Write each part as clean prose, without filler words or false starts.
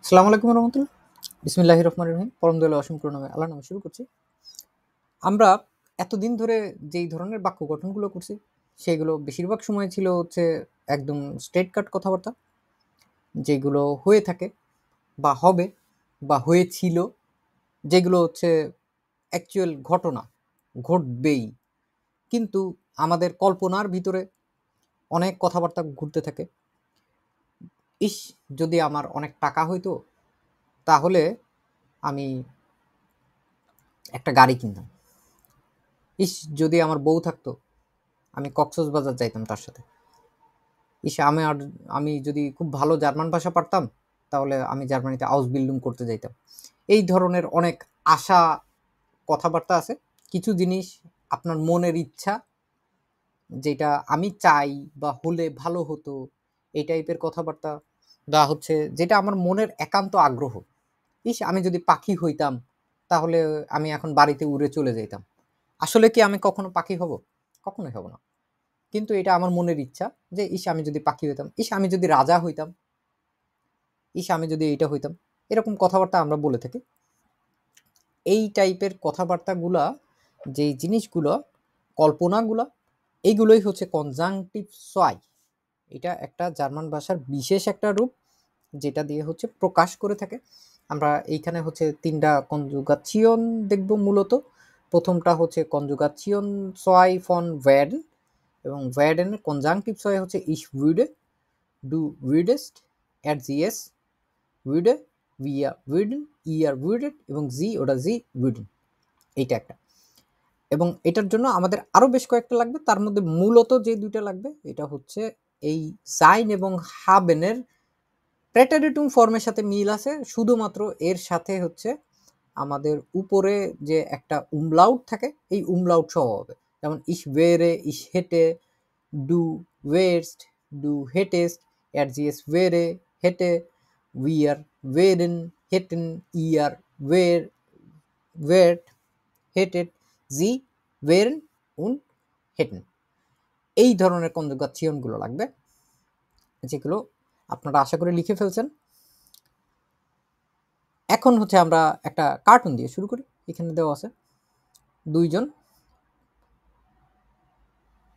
আসসালামু আলাইকুম রহমতুল্লাহ। বিসমিল্লাহির রহমানির রহিম। পরম দয়ালু অসীম করুণাময় আল্লাহর নামে শুরু করছি। আমরা এতদিন ধরে যেই ধরনের বাক্য গঠনগুলো করছি, সেগুলো বেশিরভাগ সময় ছিল হচ্ছে একদম স্ট্রেট কাট কথাবার্তা, যেগুলো হয়ে থাকে বা হবে বা হয়েছিল, যেগুলো হচ্ছে অ্যাকচুয়াল ঘটনা, ঘটবেই। কিন্তু আমাদের কল্পনার ভিতরে অনেক কথাবার্তা ঘুরতে থাকে। ইস! যদি আমার অনেক টাকা হইতো, তাহলে আমি একটা গাড়ি কিনতাম। ইস! যদি আমার বউ থাকতো, আমি কক্সবাজার যাইতাম তার সাথে। ইস! আমি যদি খুব ভালো জার্মান ভাষা পারতাম, তাহলে আমি জার্মানিতে আউসবিল্ডিং করতে যাইতাম। এই ধরনের অনেক আশা কথাবার্তা আছে। কিছু জিনিস আপনার মনের ইচ্ছা, যেটা আমি চাই বা হলে ভালো হতো, এই টাইপের কথাবার্তা। বা হচ্ছে যেটা আমার মনের একান্ত আগ্রহ। ইস! আমি যদি পাখি হইতাম, তাহলে আমি এখন বাড়িতে উড়ে চলে যাইতাম। আসলে কি আমি কখনো পাখি হব? কখনোই হব না। কিন্তু এটা আমার মনের ইচ্ছা যে, ইস! আমি যদি পাখি হইতাম, ইস! আমি যদি রাজা হইতাম, ইস! আমি যদি এইটা হইতাম। এরকম কথাবার্তা আমরা বলে থাকি। এই টাইপের কথাবার্তাগুলা, যেই জিনিসগুলো, কল্পনাগুলা, এইগুলোই হচ্ছে কনজাংটিভ সয়। এটা একটা জার্মান ভাষার বিশেষ একটা রূপ, যেটা দিয়ে হচ্ছে প্রকাশ করে থাকে। আমরা এইখানে হচ্ছে ৩ টা কনজুগাচিয়ন দেখব মূলত। ১ম টা হচ্ছে কনজুগাচিয়ন সয় ফন werden, এবং werden এর কনজাংটিভ সয় হচ্ছে ich würde, du würdest, er sie es würde, wir würden, ihr würdet এবং sie oder sie würden। এইটা একটা। এবং এটার জন্য আমাদের আরো বেশ কয়েকটা লাগবে। তার মধ্যে মূলত যে ২ টা লাগবে, এটা হচ্ছে এই sein এবং haben এর প্রেটেরিটুম ফর্মের সাথে মিল আছে। শুধুমাত্র এর সাথে হচ্ছে আমাদের উপরে যে একটা umlaut থাকে, এই umlaut সহ হবে। যেমন ich wäre, ich hätte, du wärst, du hättest, er sie es wäre, hätte, wir wären, hätten, ihr wärt, hättet, sie wären und hätten। এই ধরনের কনজুগাচিয়ন গুলো লাগবে, যেগুলো আপনারা আশা করি লিখে ফেলছেন। এখন হচ্ছে আমরা একটা কার্টুন দিয়ে শুরু করি। এখানে দেওয়া আছে ২ জন,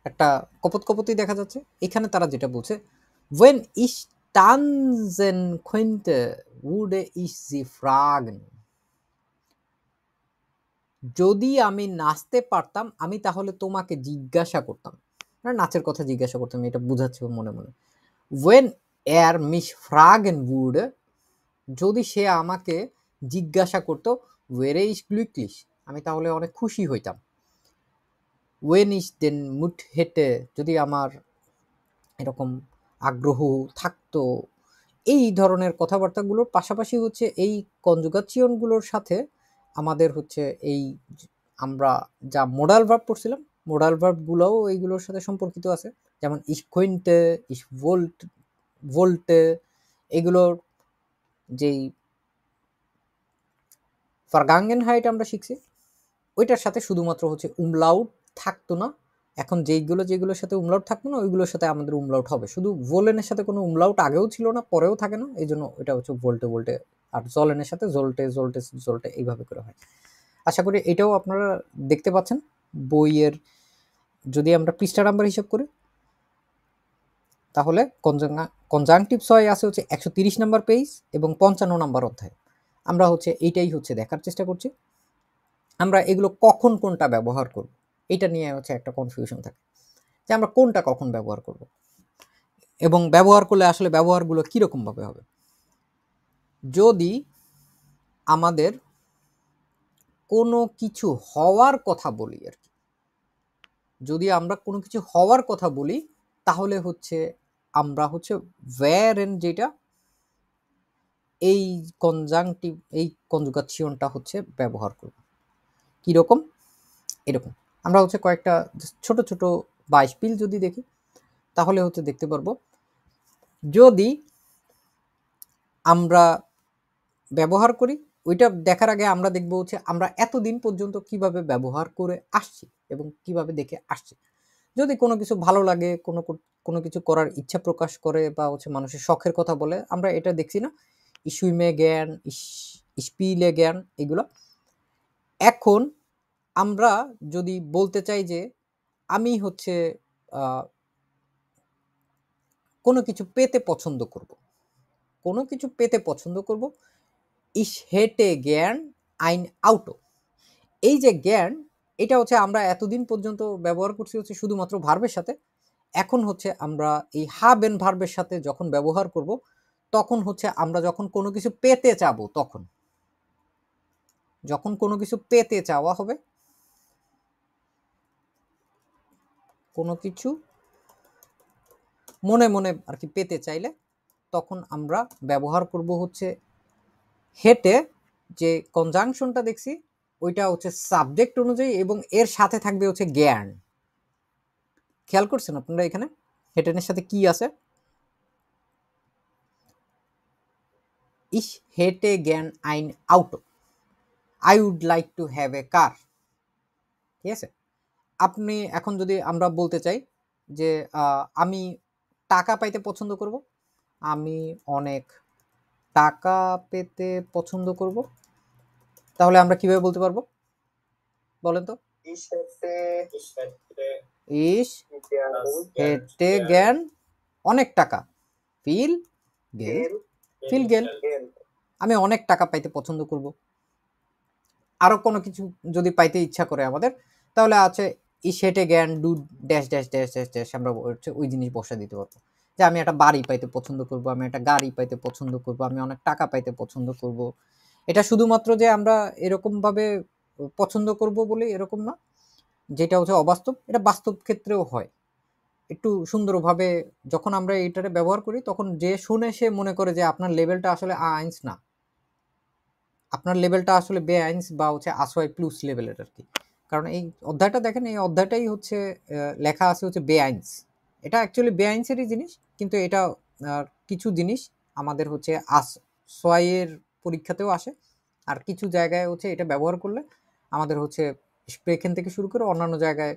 একটা কপোত-কপোতি দেখা যাচ্ছে। এখানে তারা যেটা বলছে, "Wenn ich tanzen könnte, würde ich sie fragen"। যদি আমি নাচতে পারতাম, আমি তাহলে তোমাকে জিজ্ঞাসা করতাম। মানে নাচের কথা জিজ্ঞাসা করতাম, এটা বুঝাচ্ছে ও মনে, মনে। Wenn er mich fragen würde, যদি সে আমাকে জিজ্ঞাসা করত, wäre ich glücklich, আমি তাহলে অনেক খুশি হইতাম। Wenn ich den Mut hätte, যদি আমার এরকম আগ্রহ থাকতো। এই ধরনের কথাবার্তাগুলোর পাশাপাশি হচ্ছে এই কনজুগাচিয়ন গুলোর সাথে আমাদের হচ্ছে এই আমরা যা মোডাল ভার্ব পড়ছিলাম, মোডাল ভার্ব গুলোও এইগুলোর সাথে সম্পর্কিত আছে। যেমন ich könnte, ich wollte, এগুলোর যেই ভার্গাঙ্গেনহাইট আমরা শিখছি, ওইটার সাথে শুধুমাত্র হচ্ছে umlaut থাকতো না। এখন যেগুলোর সাথে umlaut থাকতো না, ওইগুলোর সাথে আমাদের umlaut হবে। শুধু ভোলেনের সাথে কোনো umlaut আগেও ছিল না, পরেও থাকে না। এইজন্য এটা হচ্ছে ভোল্টে। আর জলেনের সাথে জোল্টে এইভাবে করে হয়। আশা করি এটাও আপনারা দেখতে পাচ্ছেন বইয়ের। যদি আমরা পৃষ্ঠা নাম্বার হিসাব করি, তাহলে কনজাংটিভ সয় আছে হচ্ছে ১৩০ নাম্বার পেজ এবং ৫৫ নাম্বার অধ্যায়। আমরা হচ্ছে এইটাই হচ্ছে দেখার চেষ্টা করছি। আমরা এগুলো কখন কোনটা ব্যবহার করব, এটা নিয়ে হচ্ছে একটা কনফিউশন থাকে যে আমরা কোনটা কখন ব্যবহার করব, এবং ব্যবহার করলে আসলে ব্যবহারগুলো কীরকমভাবে হবে। যদি আমাদের কোনো কিছু হওয়ার কথা বলি আর কি, যদি আমরা কোনো কিছু হওয়ার কথা বলি, তাহলে হচ্ছে আমরা হচ্ছে ওয়্যারেন, যেটা এই এই কনজুগাচিয়নটা হচ্ছে ব্যবহার করব। কীরকম? এরকম। আমরা হচ্ছে কয়েকটা ছোট ছোট বাইশপিল যদি দেখি, তাহলে হচ্ছে দেখতে পারবো, যদি আমরা ব্যবহার করি, ওইটা দেখার আগে আমরা দেখব হচ্ছে আমরা এতদিন পর্যন্ত কিভাবে ব্যবহার করে আসছি এবং কিভাবে দেখে আসছি। যদি কোনো কিছু ভালো লাগে, কোনো কিছু করার ইচ্ছা প্রকাশ করে বা হচ্ছে মানুষের শখের কথা বলে, আমরা এটা দেখছি না। ইস্যুমে জ্ঞান, স্পিলে জ্ঞান, এগুলো। এখন আমরা যদি বলতে চাই যে আমি হচ্ছে কোনো কিছু পেতে পছন্দ করব, কোনো কিছু পেতে পছন্দ করব, ich hätte gern ein Auto। এই যে জ্ঞান, এটা হচ্ছে আমরা এতদিন পর্যন্ত ব্যবহার করছি হচ্ছে শুধুমাত্র ভার্বের সাথে। এখন হচ্ছে আমরা এই haben ভার্বের সাথে যখন ব্যবহার করব, তখন হচ্ছে আমরা যখন কোনো কিছু পেতে চাবো, তখন যখন কোনো কিছু পেতে চাওয়া হবে, কোনো কিছু মনে মনে আর কি পেতে চাইলে, তখন আমরা ব্যবহার করব হচ্ছে হেটে। যে কনজাংশনটা দেখছি ওইটা হচ্ছে সাবজেক্ট অনুযায়ী এবং এর সাথে থাকবে হচ্ছে জ্ঞান। খেয়াল করছেন আপনারা এখানে হেটেনের সাথে কি আছে? Ich hätte gern ein Auto, I would like to have a car। ঠিক আছে, আপনি এখন যদি আমরা বলতে চাই যে আমি টাকা পাইতে পছন্দ করব, আমি অনেক টাকা পেতে পছন্দ করব, তাহলে আমরা কিভাবে বলতে পারবো বলেন তো? Ich hätte gern অনেক টাকা, ফিল গেল, ফিল গেল, আমি অনেক টাকা পাইতে পছন্দ করব। আরো কোনো কিছু যদি পাইতে ইচ্ছা করে আমাদের, তাহলে আছে ich hätte gern du dash dash dash dash dash, আমরা হচ্ছে ওই জিনিস বসা দিতে পারবো যে আমি একটা বাড়ি পাইতে পছন্দ করব, আমি একটা গাড়ি পাইতে পছন্দ করব, আমি অনেক টাকা পাইতে পছন্দ করব। এটা শুধুমাত্র যে আমরা এরকম ভাবে পছন্দ করব বলে এরকম না, যেটা হচ্ছে অবাস্তব, এটা বাস্তব ক্ষেত্রেও হয়। একটু সুন্দরভাবে যখন আমরা এটারে ব্যবহার করি, তখন যে শুনে সে মনে করে যে আপনার লেভেলটা আসলে আইন্স না, আপনার লেভেলটা আসলে বে আইন্স বা হচ্ছে আসওয়াই প্লুস লেভেলের আর কি। কারণ এই অধ্যায়টা দেখেন, এই অধ্যায়টাই হচ্ছে লেখা আছে হচ্ছে বে আইন্স। এটা অ্যাকচুয়ালি বে আইন্সেরই জিনিস, কিন্তু এটা কিছু জিনিস আমাদের হচ্ছে আসওয়াইয়ের পরীক্ষাতেও আসে, আর কিছু জায়গায় হচ্ছে এটা ব্যবহার করলে আমাদের হচ্ছে স্প্রেখেন থেকে শুরু করে অন্যান্য জায়গায়,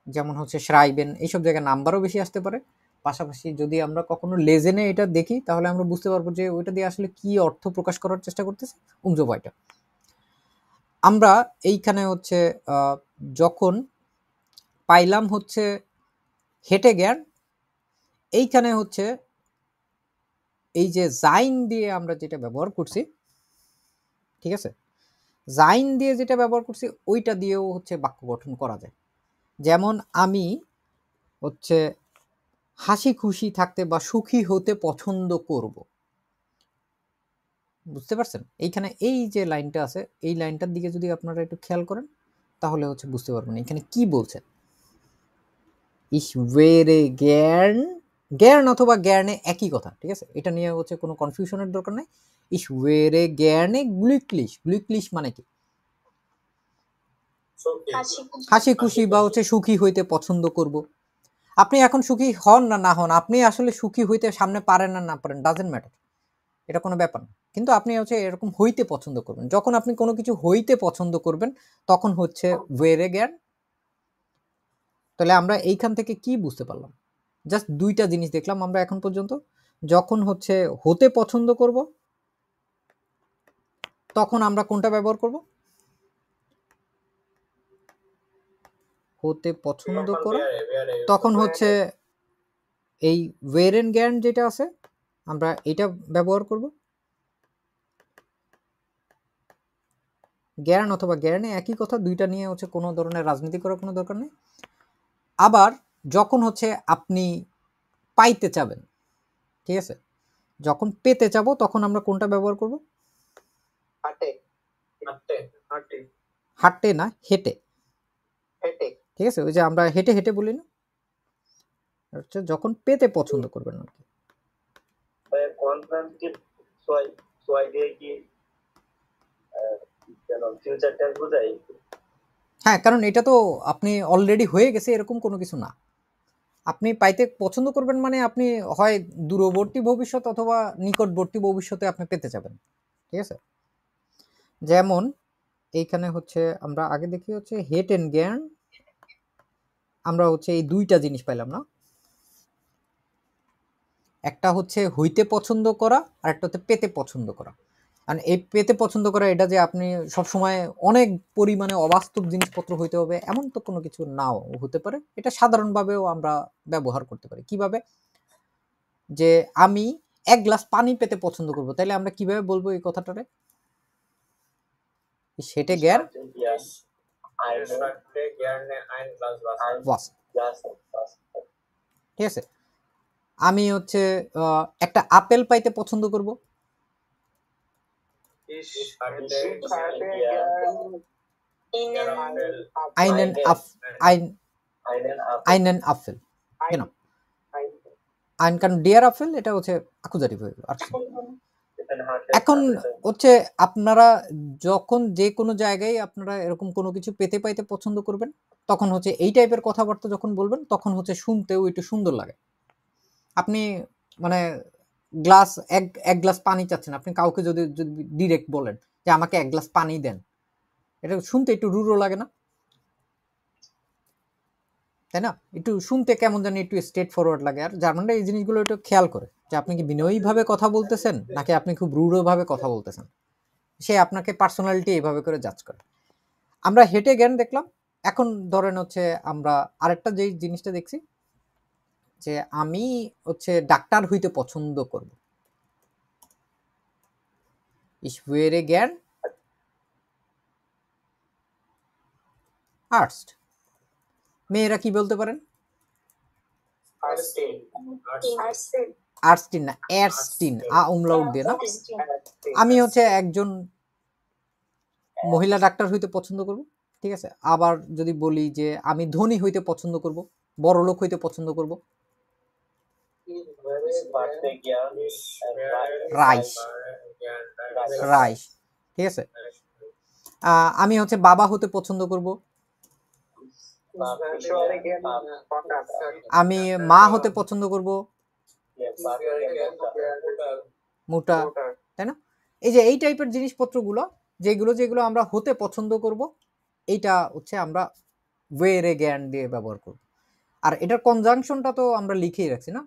যেমন হচ্ছে শ্রাইবেন, এইসব জায়গায় নাম্বারও বেশি আসতে পারে। পাশাপাশি যদি আমরা কখনো লেজেনে এটা দেখি, তাহলে আমরা বুঝতে পারবো যে ওইটা দিয়ে আসলে কি অর্থ প্রকাশ করার চেষ্টা করতেছে উমজোবাইটা। আমরা এইখানে হচ্ছে যখন পাইলাম হচ্ছে হেঁটে জ্ঞান, এইখানে হচ্ছে এই যে জাইন দিয়ে আমরা যেটা ব্যবহার করছি, ঠিক আছে, জাইন দিয়ে যেটা ব্যবহার করছি ওইটা দিয়েও হচ্ছে বাক্য গঠন করা যায়। যেমন আমি হচ্ছে হাসি খুশি থাকতে বা সুখী হতে পছন্দ করব। বুঝতে পারছেন? এইখানে এই যে লাইনটা আছে, এই লাইনটার দিকে যদি আপনারা একটু খেয়াল করেন, তাহলে হচ্ছে বুঝতে পারবেন এখানে কি বলছে। Ich wäre gern, gern অথবা gerne একই কথা, ঠিক আছে, এটা নিয়ে হচ্ছে কোনো কনফিউশনের দরকার নাই। Ich wäre gerne glücklich, glücklich মানে কি? হাসি খুশি বা হচ্ছে সুখী হইতে পছন্দ করব। আপনি এখন সুখী হন না না হন, আপনি আসলে সুখী হইতে সামনে পারেন না না পারেন, ডাজেন্ট ম্যাটার, এটা কোনো ব্যাপার না। কিন্তু আপনি হচ্ছে এরকম হইতে পছন্দ করবেন, যখন আপনি কোনো কিছু হইতে পছন্দ করবেন তখন হচ্ছে ওয়েরে জ্ঞান। তাহলে আমরা এইখান থেকে কি বুঝতে পারলাম? জাস্ট দুইটা জিনিস দেখলাম আমরা এখন পর্যন্ত। যখন হচ্ছে হতে পছন্দ করব, তখন আমরা কোনটা ব্যবহার করব? হতে পছন্দ করো, তখন হচ্ছে এই ওয়েরেন জ্ঞান যেটা আছে আমরা এটা ব্যবহার করব। জ্ঞান অথবা জ্ঞানে একই কথা, দুইটা নিয়ে হচ্ছে কোনো ধরনের রাজনীতি করার কোনো দরকার নেই। আবার যখন হচ্ছে আপনি পাইতে চাবেন, ঠিক আছে, যখন পেতে চাবো তখন আমরা কোনটা ব্যবহার করব? হাটে, হাটে, হাটে না, হেঁটে, হেঁটে, ঠিক আছে, ওই যে আমরা হেঁটে হেঁটে বলি না, হচ্ছে যখন পেতে পছন্দ করবেন আর কি। হ্যাঁ, কারণ এটা তো আপনি অলরেডি হয়ে গেছে এরকম কোনো কিছু না। আপনি পাইতে পছন্দ করবেন মানে আপনি হয় দূরবর্তী ভবিষ্যৎ অথবা নিকটবর্তী ভবিষ্যতে আপনি পেতে যাবেন, ঠিক আছে। যেমন এইখানে হচ্ছে আমরা আগে দেখি হচ্ছে হেট এন্ড জ্ঞান, আমরা হচ্ছে এই দুইটা জিনিস পাইলাম না। একটা হচ্ছে হইতে পছন্দ করা আর একটা হচ্ছে পেতে পছন্দ করা। কারণ এই পেতে পছন্দ করা এটা যে আপনি সবসময় অনেক পরিমাণে অবাস্তব জিনিসপত্র হইতে হবে এমন তো কোনো কিছু নাও হতে পারে। এটা সাধারণভাবেও আমরা ব্যবহার করতে পারি। কিভাবে? যে আমি ১ গ্লাস পানি পেতে পছন্দ করব। তাইলে আমরা কিভাবে বলবো এই কথাটারে? Ich hätte gern was? ঠিক আছে? আমি হচ্ছে একটা আপেল পাইতে পছন্দ করব। Einen Apfel. Genau. Ein kann der Apfel এটা হচ্ছে অ্যাকুজাটিভ হয়ে গেল। আচ্ছা। এখন হচ্ছে আপনারা যখন যে কোনো জায়গায় আপনারা এরকম কোনো কিছু পেতে পাইতে পছন্দ করবেন, তখন হচ্ছে এই টাইপের কথাবার্তা যখন বলবেন, তখন হচ্ছে শুনতেও একটু সুন্দর লাগে। আপনি মানে এক গ্লাস পানি চাচ্ছেন, আপনি কাউকে যদি ডিরেক্ট বলেন যে আমাকে ১ গ্লাস পানি দেন, এটা শুনতে একটু রূঢ় লাগে না? তাই না? একটু শুনতে কেমন জানি একটু স্ট্রেট ফরওয়ার্ড লাগে। আর জার্মানরা এই জিনিসগুলো একটু খেয়াল করে যে আপনি কি বিনয়ীভাবে কথা বলতেছেন নাকি আপনি খুব রূঢ়ভাবে কথা বলতেছেন। সে আপনাকে পার্সোনালিটি এইভাবে করে জাজ করে। আমরা হেঁটে জ্ঞান দেখলাম। এখন ধরেন হচ্ছে আমরা আরেকটা যেই জিনিসটা দেখছি যে আমি হচ্ছে ডাক্তার হইতে পছন্দ করব। Ich wäre gern Arzt. মেয়েরা কি বলতে পারেন? আর্স্টিন না, এরস্টিন, umlaut দিয়ে না। আমি হচ্ছে একজন মহিলা ডাক্তার হইতে পছন্দ করব। ঠিক আছে? আবার যদি বলি যে আমি ধনী হইতে পছন্দ করব, বড়লোক হইতে পছন্দ করব। রাইস। ঠিক আছে? আমি হচ্ছে বাবা হতে পছন্দ করব। আমি মা হতে পছন্দ করব। মোটা, তাই না? এই যে এই টাইপের জিনিসপত্রগুলো যেগুলো আমরা হতে পছন্দ করব, এইটা হচ্ছে আমরা ওয়েরে জ্ঞান দিয়ে ব্যবহার করব। আর এটার কনজাংশনটা তো আমরা লিখেই রাখছি না?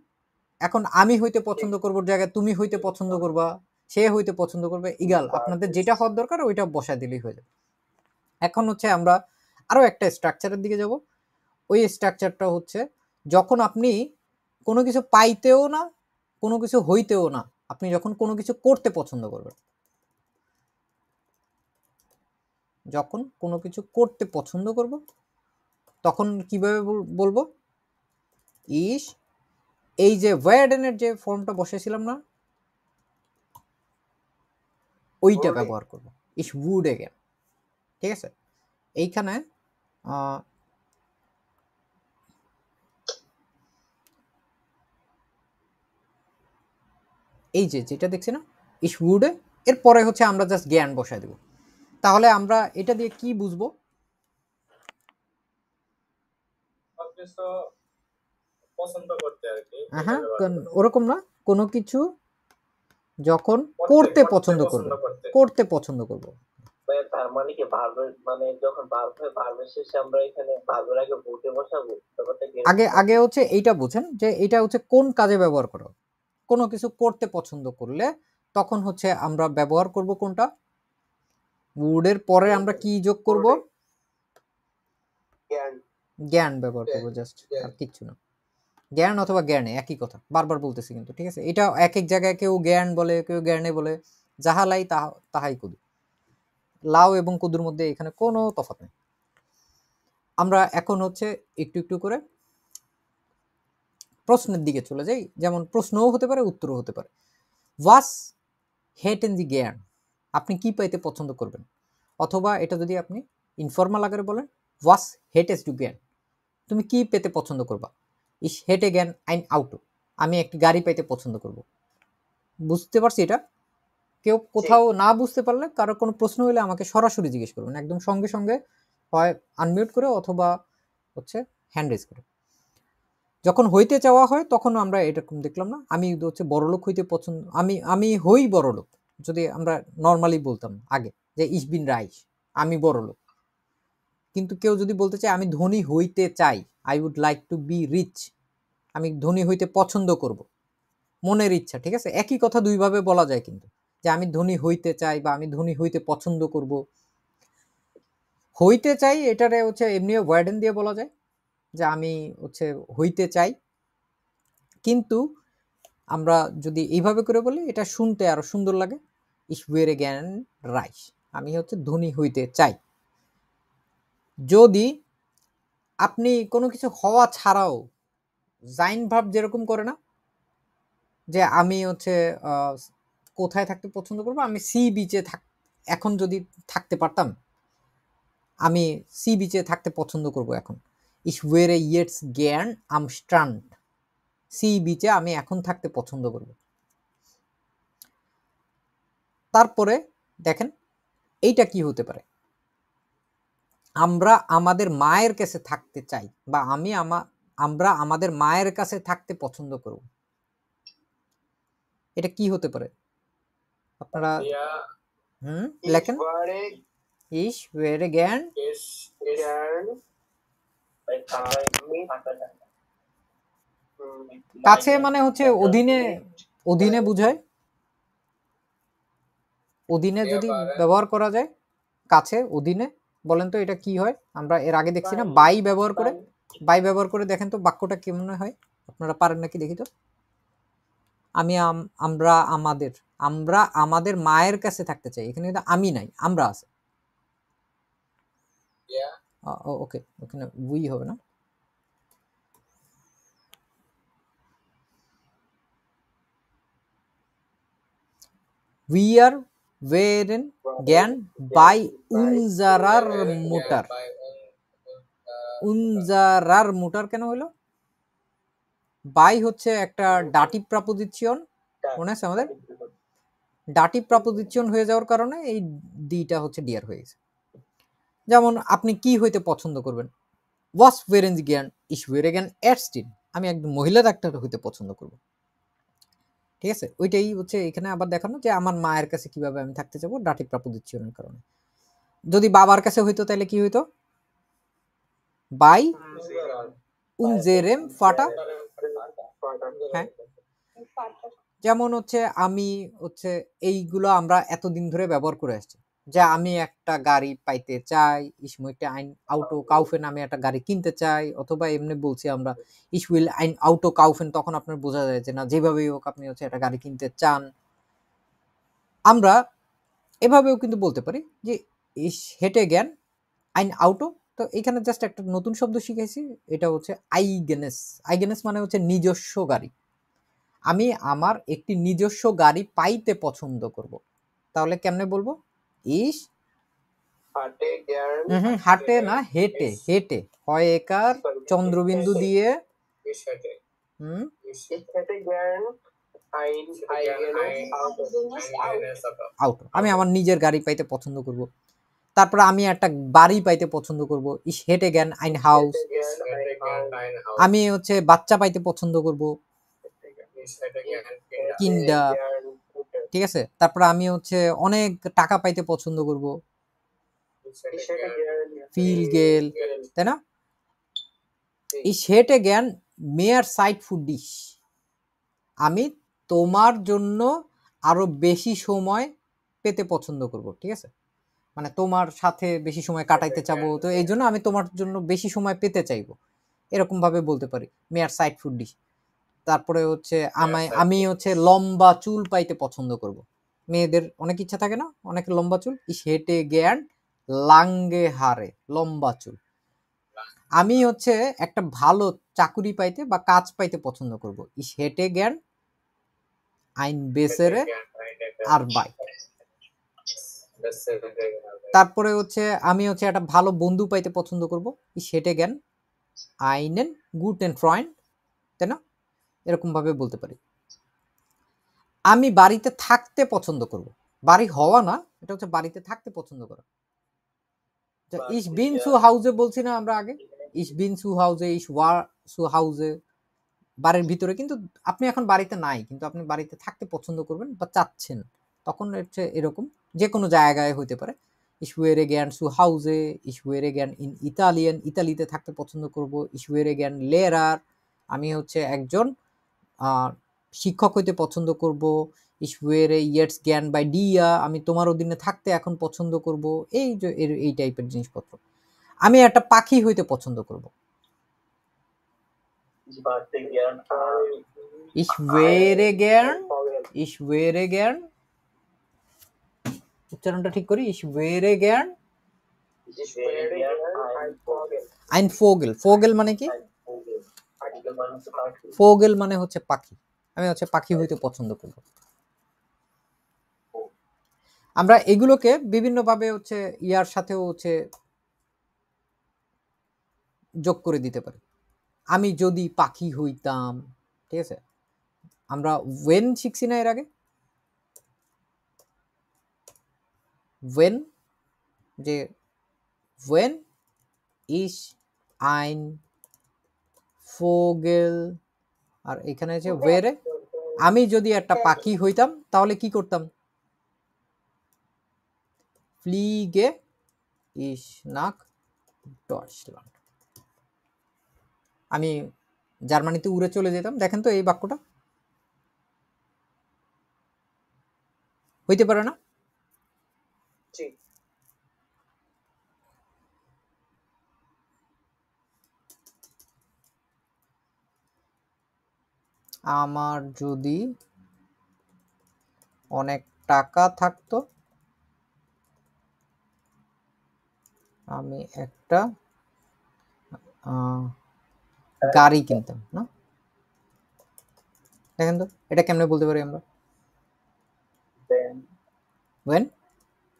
এখন আমি হইতে পছন্দ করবার জায়গায় তুমি হইতে পছন্দ করবা, সে হইতে পছন্দ করবে, ইগাল আপনাদের যেটা হওয়ার দরকার ওইটা বসায় দিলেই হয়ে যাবে। এখন হচ্ছে আমরা আরো একটা স্ট্রাকচারের দিকে যাব। ওই স্ট্রাকচারটা হচ্ছে যখন আপনি কোনো কিছু পাইতেও না, কোনো কিছু হইতেও না, আপনি যখন কোনো কিছু করতে পছন্দ করবেন, যখন কোনো কিছু করতে পছন্দ করব তখন কিভাবে বলবো? ইস, এই যে ওয়ার্ডেনের যে ফর্মটা বসেছিলাম না, ওইটা ব্যবহার করব। ইস উড এগেন। ঠিক আছে? এইখানে এই যে যেটা দেখছি না ইস উডে, এরপরে হচ্ছে আমরা জাস্ট জ্ঞান বসায় দেব। তাহলে আমরা এটা দিয়ে কি বুঝবো? হ্যাঁ, ওরকম না, কোনো কিছু যখন করতে পছন্দ করব, করতে পছন্দ করব। তার মানে কি ভার্বের মানে যখন ভার্ব হয় ভার্বের শেষে আমরা এখানে ভার্বের আগে ভূতে বসাবো। আগে হচ্ছে এইটা বুঝেন যে এটা হচ্ছে কোন কাজে ব্যবহার করা। কোনো কিছু করতে পছন্দ করলে তখন হচ্ছে আমরা ব্যবহার করব কোনটা? উডের পরে আমরা কি যোগ করব? জ্ঞান ব্যবহার করব, জাস্ট, আর কিচ্ছু না। জ্ঞান অথবা জ্ঞানে একই কথা, বারবার বলতেছি কিন্তু। ঠিক আছে? এটা এক এক জায়গায় কেউ জ্ঞান বলে, কেউ জ্ঞানে বলে। যাহা লাই তাহাই কুদু। লাউ এবং কুদুর মধ্যে এখানে কোনো তফাৎ নেই। আমরা এখন হচ্ছে একটু একটু করে প্রশ্নের দিকে চলে যাই। যেমন প্রশ্নও হতে পারে, উত্তরও হতে পারে। ওয়াস হেটেন দি জ্ঞান, আপনি কি পাইতে পছন্দ করবেন? অথবা এটা যদি আপনি ইনফর্মাল আকারে বলেন, ওয়াস হেটেস ডু জ্ঞান, তুমি কি পেতে পছন্দ করবা? ইস হেটে জ্ঞান আইন আউটো, আমি একটি গাড়ি পাইতে পছন্দ করব। বুঝতে পারছি এটা? কেউ কোথাও না বুঝতে পারলে, কারো কোনো প্রশ্ন হলে আমাকে সরাসরি জিজ্ঞেস করবেন, একদম সঙ্গে সঙ্গে, হয় আনমিউট করে অথবা হচ্ছে হ্যান্ড রেজ করে। যখন হইতে চাওয়া হয় তখন আমরা এরকম দেখলাম না, আমি হচ্ছে বড়লোক হইতে পছন্দ, আমি হই বড়লোক, যদি আমরা নর্মালি বলতাম আগে যে ইস বিন রাইস, আমি বড়লোক। কিন্তু কেউ যদি বলতে চায় আমি ধনী হইতে চাই, I would like to be rich, আমি ধনী হইতে পছন্দ করব, মনের ইচ্ছা, ঠিক আছে? একই কথা দুইভাবে বলা যায় কিন্তু, যে আমি ধনী হইতে চাই বা আমি ধনী হইতে পছন্দ করব। হইতে চাই এটারে হচ্ছে এমনিও ওয়ার্ডেন দিয়ে বলা যায়, যে আমি হচ্ছে হইতে চাই। কিন্তু আমরা যদি এইভাবে করে বলি, এটা শুনতে আরো সুন্দর লাগে। Ich wäre gern reich, আমি হচ্ছে ধনী হইতে চাই। যদি আপনি কোনো কিছু হওয়া ছাড়াও sein ভার্ব যেরকম করে না, যে আমি হচ্ছে কোথায় থাকতে পছন্দ করব, আমি সি বিচে এখন যদি থাকতে পারতাম, আমি সি বিচে থাকতে পছন্দ করব এখন। Ich wäre jetzt gern am Strand, sea বিচে আমি এখন থাকতে পছন্দ করব। তারপরে দেখেন এইটা কি হতে পারে, আমরা আমাদের মায়ের কাছে থাকতে চাই, বা আমরা আমাদের মায়ের কাছে থাকতে পছন্দ করব। এটা কি হতে পারে আপনারা লেখেন। Ich wäre gern কাছে মানে হচ্ছে অধীনে, অধীনে বুঝায়। অধীনে যদি ব্যবহার করা যায়, কাছে অধীনে, বলেন তো এটা কি হয়? আমরা এর আগে দেখছি না বাই ব্যবহার করে, বাই ব্যবহার করে দেখেন তো বাক্যটা কেমন হয়, আপনারা পারেন নাকি দেখি তো। আমি আমরা আমাদের মায়ের কাছে থাকতে চাই, এখানে কিন্তু আমি নাই, আমরা আছে। ওকে, ওখানে উই হবে না। We are wären gern bei unserer Mutter. unserer Mutter কেন হলো? বাই হচ্ছে একটা ডাটিভ প্রাপোজিশন, মনে আছে আমাদের? ডাটিভ প্রাপোজিশন হয়ে যাওয়ার কারণে এই ডিটা হচ্ছে ডিয়ার হয়ে গেছে। যেমন আপনি কি হইতে পছন্দ করবেন? was wären Sie gern? Ich wäre gern Ärztin, আমি একজন মহিলা ডাক্তার হইতে পছন্দ করব। ঠিক আছে, ওইটাই হচ্ছে এখানে আবার দেখানো, যে আমার মায়ের কাছে কিভাবে আমি থাকতে চাবো, ডাটিভ প্রাপোজিশনের কারণে। যদি বাবার কাছে হইতো তাহলে কি হইতো? বাই unserem Vater। হ্যাঁ, যেমন হচ্ছে আমি হচ্ছে এইগুলো আমরা এতদিন ধরে ব্যবহার করে আসছি, যে আমি একটা গাড়ি পাইতে চাই, ich möchte ein Auto kaufen, আমি একটা গাড়ি কিনতে চাই। অথবা এমনি বলছি আমরা ich will ein Auto kaufen, তখন আপনার বোঝা যায় যে না, যেভাবেই হোক আপনি হচ্ছে একটা গাড়ি কিনতে চান। আমরা এভাবেও কিন্তু বলতে পারি যে ich hätte gern ein Auto। তো এখানে জাস্ট একটা নতুন শব্দ শিখেছি, এটা হচ্ছে আইগেনেস। আইগেনেস মানে হচ্ছে নিজস্ব গাড়ি। আমি আমার একটি নিজস্ব গাড়ি পাইতে পছন্দ করব। তাহলে কেমনে বলবো? ইস হাটে না, হেটে, হেটে হয় একার চন্দ্রবিন্দু দিয়ে আউট, আমি আমার নিজের গাড়ি পাইতে পছন্দ করব। তারপরে আমি একটা বাড়ি পাইতে পছন্দ করব, ইস হেটে জ্ঞান আইন হাউস। আমি হচ্ছে বাচ্চা পাইতে পছন্দ করব, কিন্ডা। ঠিক আছে, তারপরে আমি হচ্ছে অনেক টাকা পাইতে পছন্দ করব, ফিল গেল, তাই না? Ich hätte gern mehr Zeit für dich, আমি তোমার জন্য আরো বেশি সময় পেতে পছন্দ করব। ঠিক আছে, মানে তোমার সাথে বেশি সময় কাটাইতে চাবো, তো এই জন্য আমি তোমার জন্য বেশি সময় পেতে চাইবো, এরকম ভাবে বলতে পারি মেয়ার সাইড ফুড ডিশ। তারপরে হচ্ছে আমি হচ্ছে লম্বা চুল পাইতে পছন্দ করব। মেয়েদের অনেক ইচ্ছা থাকে না, অনেক লম্বা চুল। ইস হেটে জ্ঞান লাঙ্গে হারে, লম্বা চুল। আমি হচ্ছে একটা ভালো চাকুরি পাইতে বা কাজ পাইতে পছন্দ করব। ইস হেটে জ্ঞান আইন বেসেরে আর বাই। তারপরে হচ্ছে আমি হচ্ছে একটা ভালো বন্ধু পাইতে পছন্দ করব। ইস হেটে জ্ঞান আইনেন গুটেন ফ্রেন্ড, তাই না? এরকম ভাবে বলতে পারি। আমি বাড়িতে থাকতে পছন্দ করব, বাড়ি হওয়া না, এটা হচ্ছে বাড়িতে থাকতে পছন্দ করা। ইস বিন সু হাউজে বলছি না আমরা আগে, ইস বিন সু হাউজে, ইস ওয়ার সু হাউজে, বাড়ির ভিতরে। কিন্তু আপনি এখন বাড়িতে নাই, কিন্তু আপনি বাড়িতে থাকতে পছন্দ করবেন বা চাচ্ছেন, তখন হচ্ছে এরকম যে কোনো জায়গায় হইতে পারে। Ich wäre gern zu Hause, ich wäre gern in Italien, ইতালিতে থাকতে পছন্দ করব। Ich wäre gern Lehrer, আমি হচ্ছে একজন শিক্ষক হইতে পছন্দ করব, ich wäre jetzt gern bei dir, আমি তোমার অধীনে থাকতে এখন পছন্দ করব, এই যে এই টাইপের জিনিসপত্র। আমি একটা পাখি হইতে পছন্দ করব, Ich warte gern ich wäre gern, ich wäre gern, উচ্চারণটা ঠিক করি, ich wäre gern ich wäre gern ein Vogel। ein Vogel, Vogel মানে কি? Ein Vogel। Vogel মানে হচ্ছে পাখি। Vogel মানে হচ্ছে পাখি, আমি হচ্ছে পাখি হইতে পছন্দ করব। আমরা এগুলোকে বিভিন্নভাবে হচ্ছে ইয়ার সাথেও হচ্ছে যোগ করে দিতে পারি। আমি যদি পাখি হইতাম, ঠিক আছে? আমরা when শিখছি না এর আগে? when, যে when ich ein Vogel, আর এখানে যে wäre, আমি যদি একটা পাখি হইতাম তাহলে কি করতাম? fliege ich nach Deutschland, আমি জার্মানিতে উড়ে চলে যেতাম। দেখেন তো এই বাক্যটা হইতে পারে না? আমার যদি অনেক টাকা থাকতো আমি একটা গাড়ি কিনতাম, না? দেখেন তো এটা কেমনে বলতে পারি আমরা? when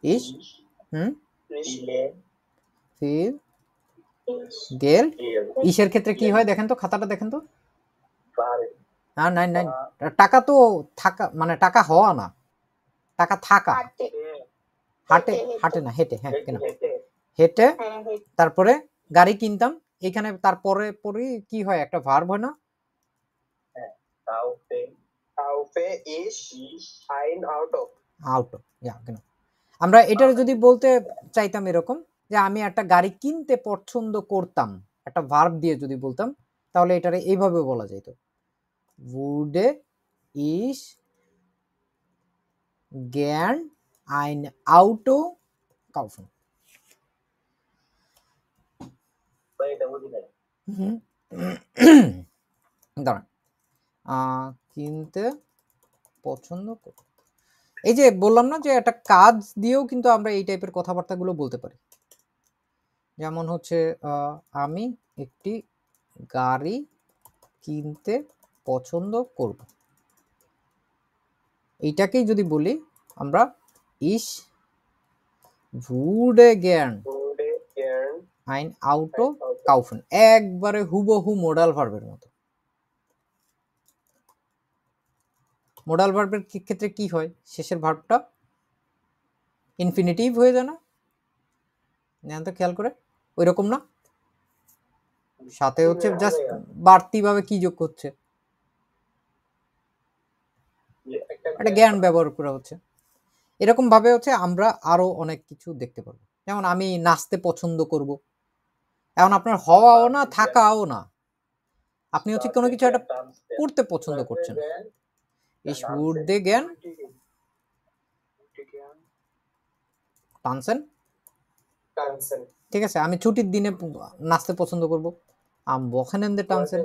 ich viel Geld, ইসের ক্ষেত্রে কি হয় দেখেন তো, খাতাটা দেখেন তো। না নাই নাই, টাকা তো থাকা মানে টাকা হওয়া না, টাকা থাকা। হাঁটে হাঁটে না, হেঁটে, হ্যাঁ কেন হেঁটে, তারপরে গাড়ি কিনতাম, এখানে তারপরে পরে কি হয়, একটা ভার্ব হয় না? Kaufe ich ein Auto। Auto, ja genau। আমরা এটার যদি বলতে চাইতাম এরকম যে আমি একটা গাড়ি কিনতে পছন্দ করতাম, একটা ভার্ব দিয়ে যদি বলতাম, তাহলে এটারে এইভাবে বলা যেত, würde ich gern ein Auto kaufen। দাঁড়ান, কিনতে পছন্দ করব, এই যে বললাম না যে একটা কাজ দিয়েও কিন্তু আমরা এই টাইপের কথাবার্তাগুলো বলতে পারি। যেমন হচ্ছে আমি একটি গাড়ি কিনতে পছন্দ করব, এইটাকেই যদি বলি আমরা ich würde gern ein Auto kaufen, একবারে হুবহু মোডাল ভার্বের মতো। মোডাল ভার্বের ক্ষেত্রে কি হয়, শেষের ভার্বটা ইনফিনিটিভ হয়ে যায় না? নেন তো খেয়াল করে, ওই রকম না? সাথে হচ্ছে জাস্ট বাড়তি ভাবে কি যোগ করছে, একটা জ্ঞান ব্যবহার করা হচ্ছে। এরকম ভাবে হচ্ছে আমরা আরো অনেক কিছু দেখতে পারবো। যেমন আমি নাচতে পছন্দ করব, এখন আপনার হওয়াও না থাকাও না, আপনি হচ্ছে কোনো কিছু একটা করতে পছন্দ করছেন। ich würde gern tanzen, ঠিক আছে? আমি ছুটির দিনে নাচতে পছন্দ করব, am Wochenende tanzen,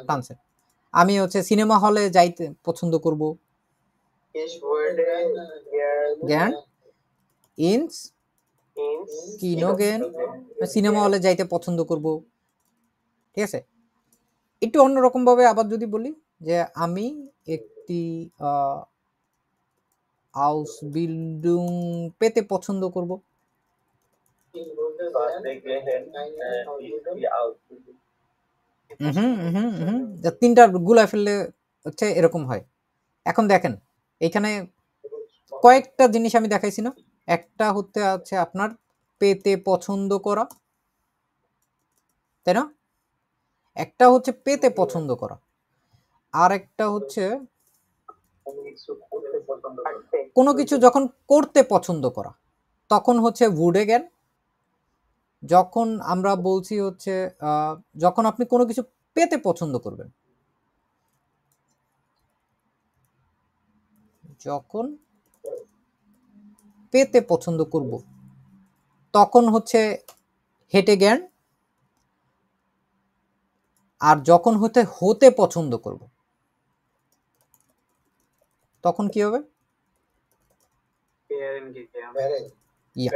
tanzen। আমি হচ্ছে সিনেমা হলে যাইতে পছন্দ করব, Ich würde gern ins Kino gehen, cinema হলে যাইতে পছন্দ করব, ঠিক আছে? একটু অন্যরকম ভাবে আবার যদি বলি যে আমি একটি আউসবিল্ডিং পেতে পছন্দ করব, তিনটা গুলা ফেললে হচ্ছে এরকম হয়। এখন দেখেন এখানে কয়েকটা জিনিস আমি দেখাইছি না, একটা হচ্ছে আছে আপনার পেতে পছন্দ করা, তাই না? একটা হচ্ছে পেতে পছন্দ করা, আর একটা হচ্ছে কোনো কিছু যখন করতে পছন্দ করা, তখন হচ্ছে would gern। যখন আমরা বলছি হচ্ছে যখন আপনি কোনো কিছু পেতে পছন্দ করবেন, যখন পেতে পছন্দ করব তখন হচ্ছে হেটে জ্ঞান, আর যখন হতে পছন্দ করব তখন কি হবে? ইয়া,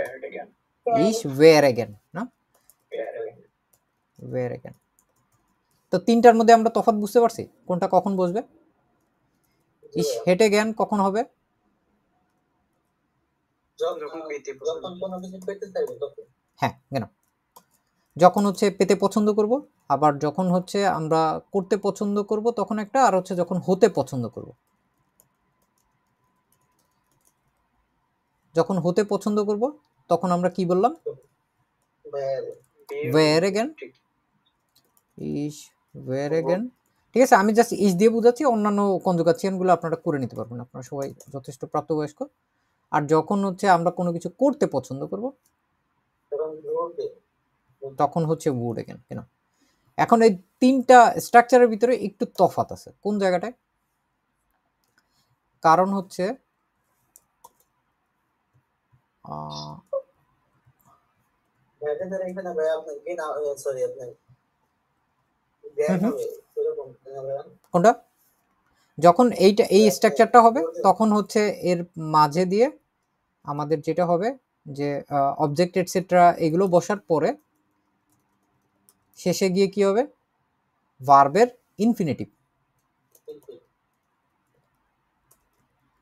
ইস ওয়ের অ্যাগেন না, ওয়ের অ্যাগেন। তো তিনটার মধ্যে আমরা তফাৎ বুঝতে পারছি কোনটা কখন বসবে। ইস হেটে জ্ঞান কখন হবে? হ্যাঁ কেন, যখন হচ্ছে পেতে পছন্দ করব, আবার যখন হচ্ছে আমরা করতে পছন্দ করব তখন একটা, আর হচ্ছে যখন হতে পছন্দ করব। যখন হতে পছন্দ করব তখন আমরা কি বললাম? ওয়ের অ্যাগেন, ইস ওয়ের অ্যাগেন। ঠিক আছে, আমি জাস্ট ইস দিয়ে বুঝাচ্ছি, অন্যান্য কনজুগেশনগুলো আপনারা করে নিতে পারবেন, আপনারা সবাই যথেষ্ট প্রাপ্তবয়স্ক। আর যখন হচ্ছে আমরা কোনো কিছু করতে পছন্দ করব তখন হচ্ছে উড অ্যাগেন। কেন, এখন এই তিনটা স্ট্রাকচারের ভিতরে একটু তফাৎ আছে কোন জায়গাটায়? কারণ হচ্ছে কোনটা, যখন এইটা এই স্ট্রাকচারটা হবে তখন হচ্ছে এর মাঝে দিয়ে আমাদের যেটা হবে যে অবজেক্ট এটসেট্রা এগুলো বসার পরে শেষে গিয়ে কি হবে? ভার্বের ইনফিনিটিভ,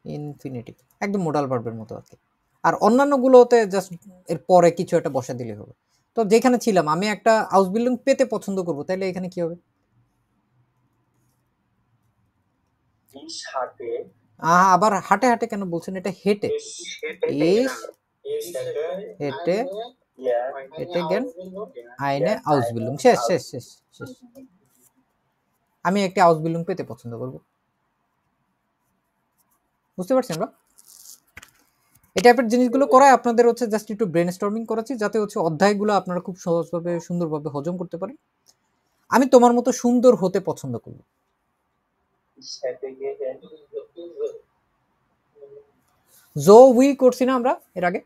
ইনফিনিটিভ একদম মোডাল ভার্বের মতো আর কি। আর অন্যান্যগুলোতে জাস্ট এর পরে কিছু একটা বসা দিলে হবে। তো যেখানে ছিলাম আমি একটা হাউস বিল্ডিং পেতে পছন্দ করব, তাহলে এখানে কি হবে? আবার হাটে হাটে কেন বলছেন? এটা হেটে, ইস হেটে, হেটে জ্ঞান আইনে হাউস বিল্ডিং। শেষ শেষ শেষ শেষ। আমি একটা হাউস বিল্ডিং পেতে পছন্দ করব, বুঝতে পারছেন আমরা? এই টাইপের জিনিসগুলো করায় আপনাদের হচ্ছে জাস্ট একটু ব্রেন স্টর্মিং করাচ্ছি, যাতে হচ্ছে অধ্যায়গুলো আপনারা খুব সহজভাবে সুন্দরভাবে হজম করতে পারেন। আমি তোমার মতো সুন্দর হতে পছন্দ করব। জো উই করছি না আমরা এর আগে?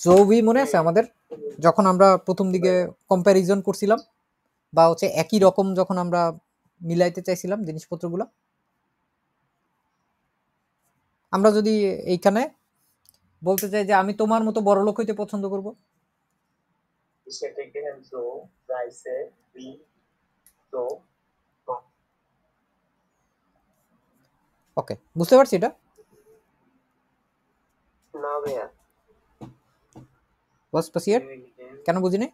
জো উই মনে আছে আমাদের, যখন আমরা প্রথম দিকে কম্প্যারিজন করছিলাম বা হচ্ছে একই রকম যখন আমরা মিলাইতে চাইছিলাম জিনিসপত্রগুলো। আমরা যদি এইখানে বলতে চাই যে আমি তোমার মতো বড় লোক হইতে পছন্দ করব, ওকে বুঝতে পারছি এটা। বাস পাসিয়েট কেন বুঝিনি?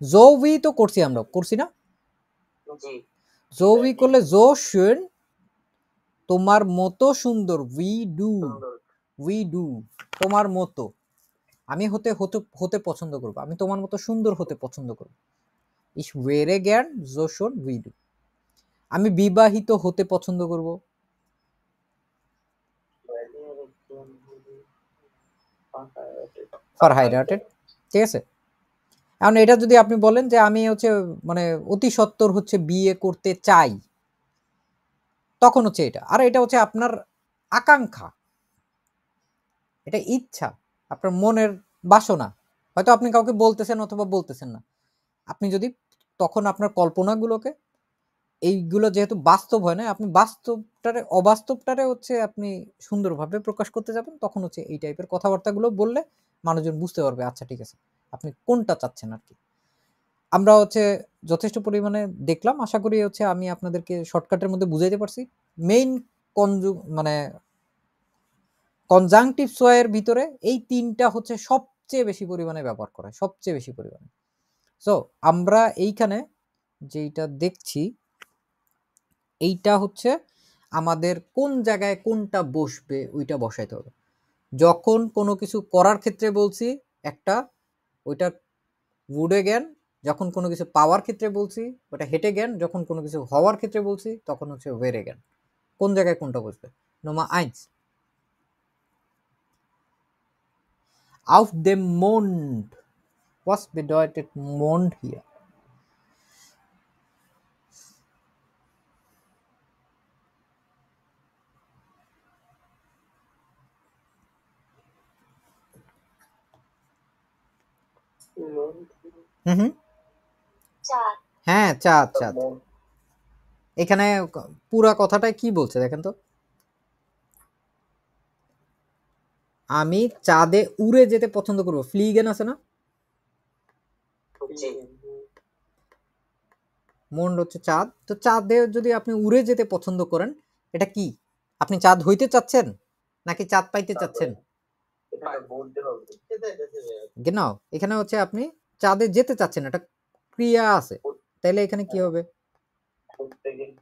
জো উই তো করছি আমরা, করছি না? জো উই করলে জো শুন তোমার মতো সুন্দর, উই ডু, উই ডু তোমার মতো। আমি হতে হতে হতে পছন্দ করব, আমি তোমার মতো সুন্দর হতে পছন্দ করব। ইস ওয়েরে জ্ঞান জো শুন উই ডু। আমি বিবাহিত হতে পছন্দ করব, ফর হাইরাটেড। ঠিক আছে, এখন এটা যদি আপনি বলেন যে আমি হচ্ছে মানে অতি সত্বর হচ্ছে বিয়ে করতে চাই, তখন হচ্ছে এটা। আর এটা হচ্ছে আপনার আকাঙ্ক্ষা, এটা ইচ্ছা, আপনার মনের বাসনা। হয়তো আপনি কাউকে বলতেছেন অথবা বলতেছেন না। আপনি যদি তখন আপনার কল্পনাগুলোকে, এইগুলো যেহেতু বাস্তব হয় না, আপনি বাস্তবটারে অবাস্তবটারে হচ্ছে আপনি সুন্দরভাবে প্রকাশ করতে যাবেন, তখন হচ্ছে এই টাইপের কথাবার্তাগুলো বললে মানুষজন বুঝতে পারবে আচ্ছা ঠিক আছে আপনি কোনটা চাচ্ছেন আর কি। আমরা হচ্ছে যথেষ্ট পরিমাণে দেখলাম, আশা করি হচ্ছে আমি আপনাদেরকে শর্টকাটের মধ্যে বুঝাইতে পারছি। মেইন মানে কনজাংটিভস এর ভিতরে এই তিনটা হচ্ছে সবচেয়ে বেশি পরিমাণে ব্যবহার করা হয়, সবচেয়ে বেশি পরিমাণে। সো আমরা এইখানে যেইটা দেখছি এইটা হচ্ছে আমাদের কোন জায়গায় কোনটা বসবে ওইটা বসাইতে হবে। যখন কোনো কিছু করার ক্ষেত্রে বলছি একটা, ওইটা উডে জ্ঞান। যখন কোনো কিছু পাওয়ার ক্ষেত্রে বলছি ওটা হেটে জ্ঞান। যখন কোনো কিছু হওয়ার ক্ষেত্রে বলছি তখন হচ্ছে ওয়েরে জ্ঞান। কোন জায়গায় কোনটা বসবে? নোমা আইন্স auf dem Mond. Was bedeutet Mond hier? হুম হুম, হ্যাঁ চাঁদ চাঁদ। মন এখানে পুরা কথাটাই কি বলছে দেখেন তো, আমি চাঁদে উড়ে যেতে পছন্দ করবো, ফ্লিগেন আছে না, জি মন হচ্ছে চাঁদ, তো চাঁদে যদি আপনি উড়ে যেতে পছন্দ করেন, এটা কি, আপনি চাঁদ হইতে চাচ্ছেন নাকি চাঁদ পাইতে চাচ্ছেন? এখানে বলতে হবে নাও এখানে হচ্ছে আপনি চাঁদে যেতে চাচ্ছেন, এটা ক্রিয়া আছে, তাইলে এখানে কি হবে, উঠতে গেলে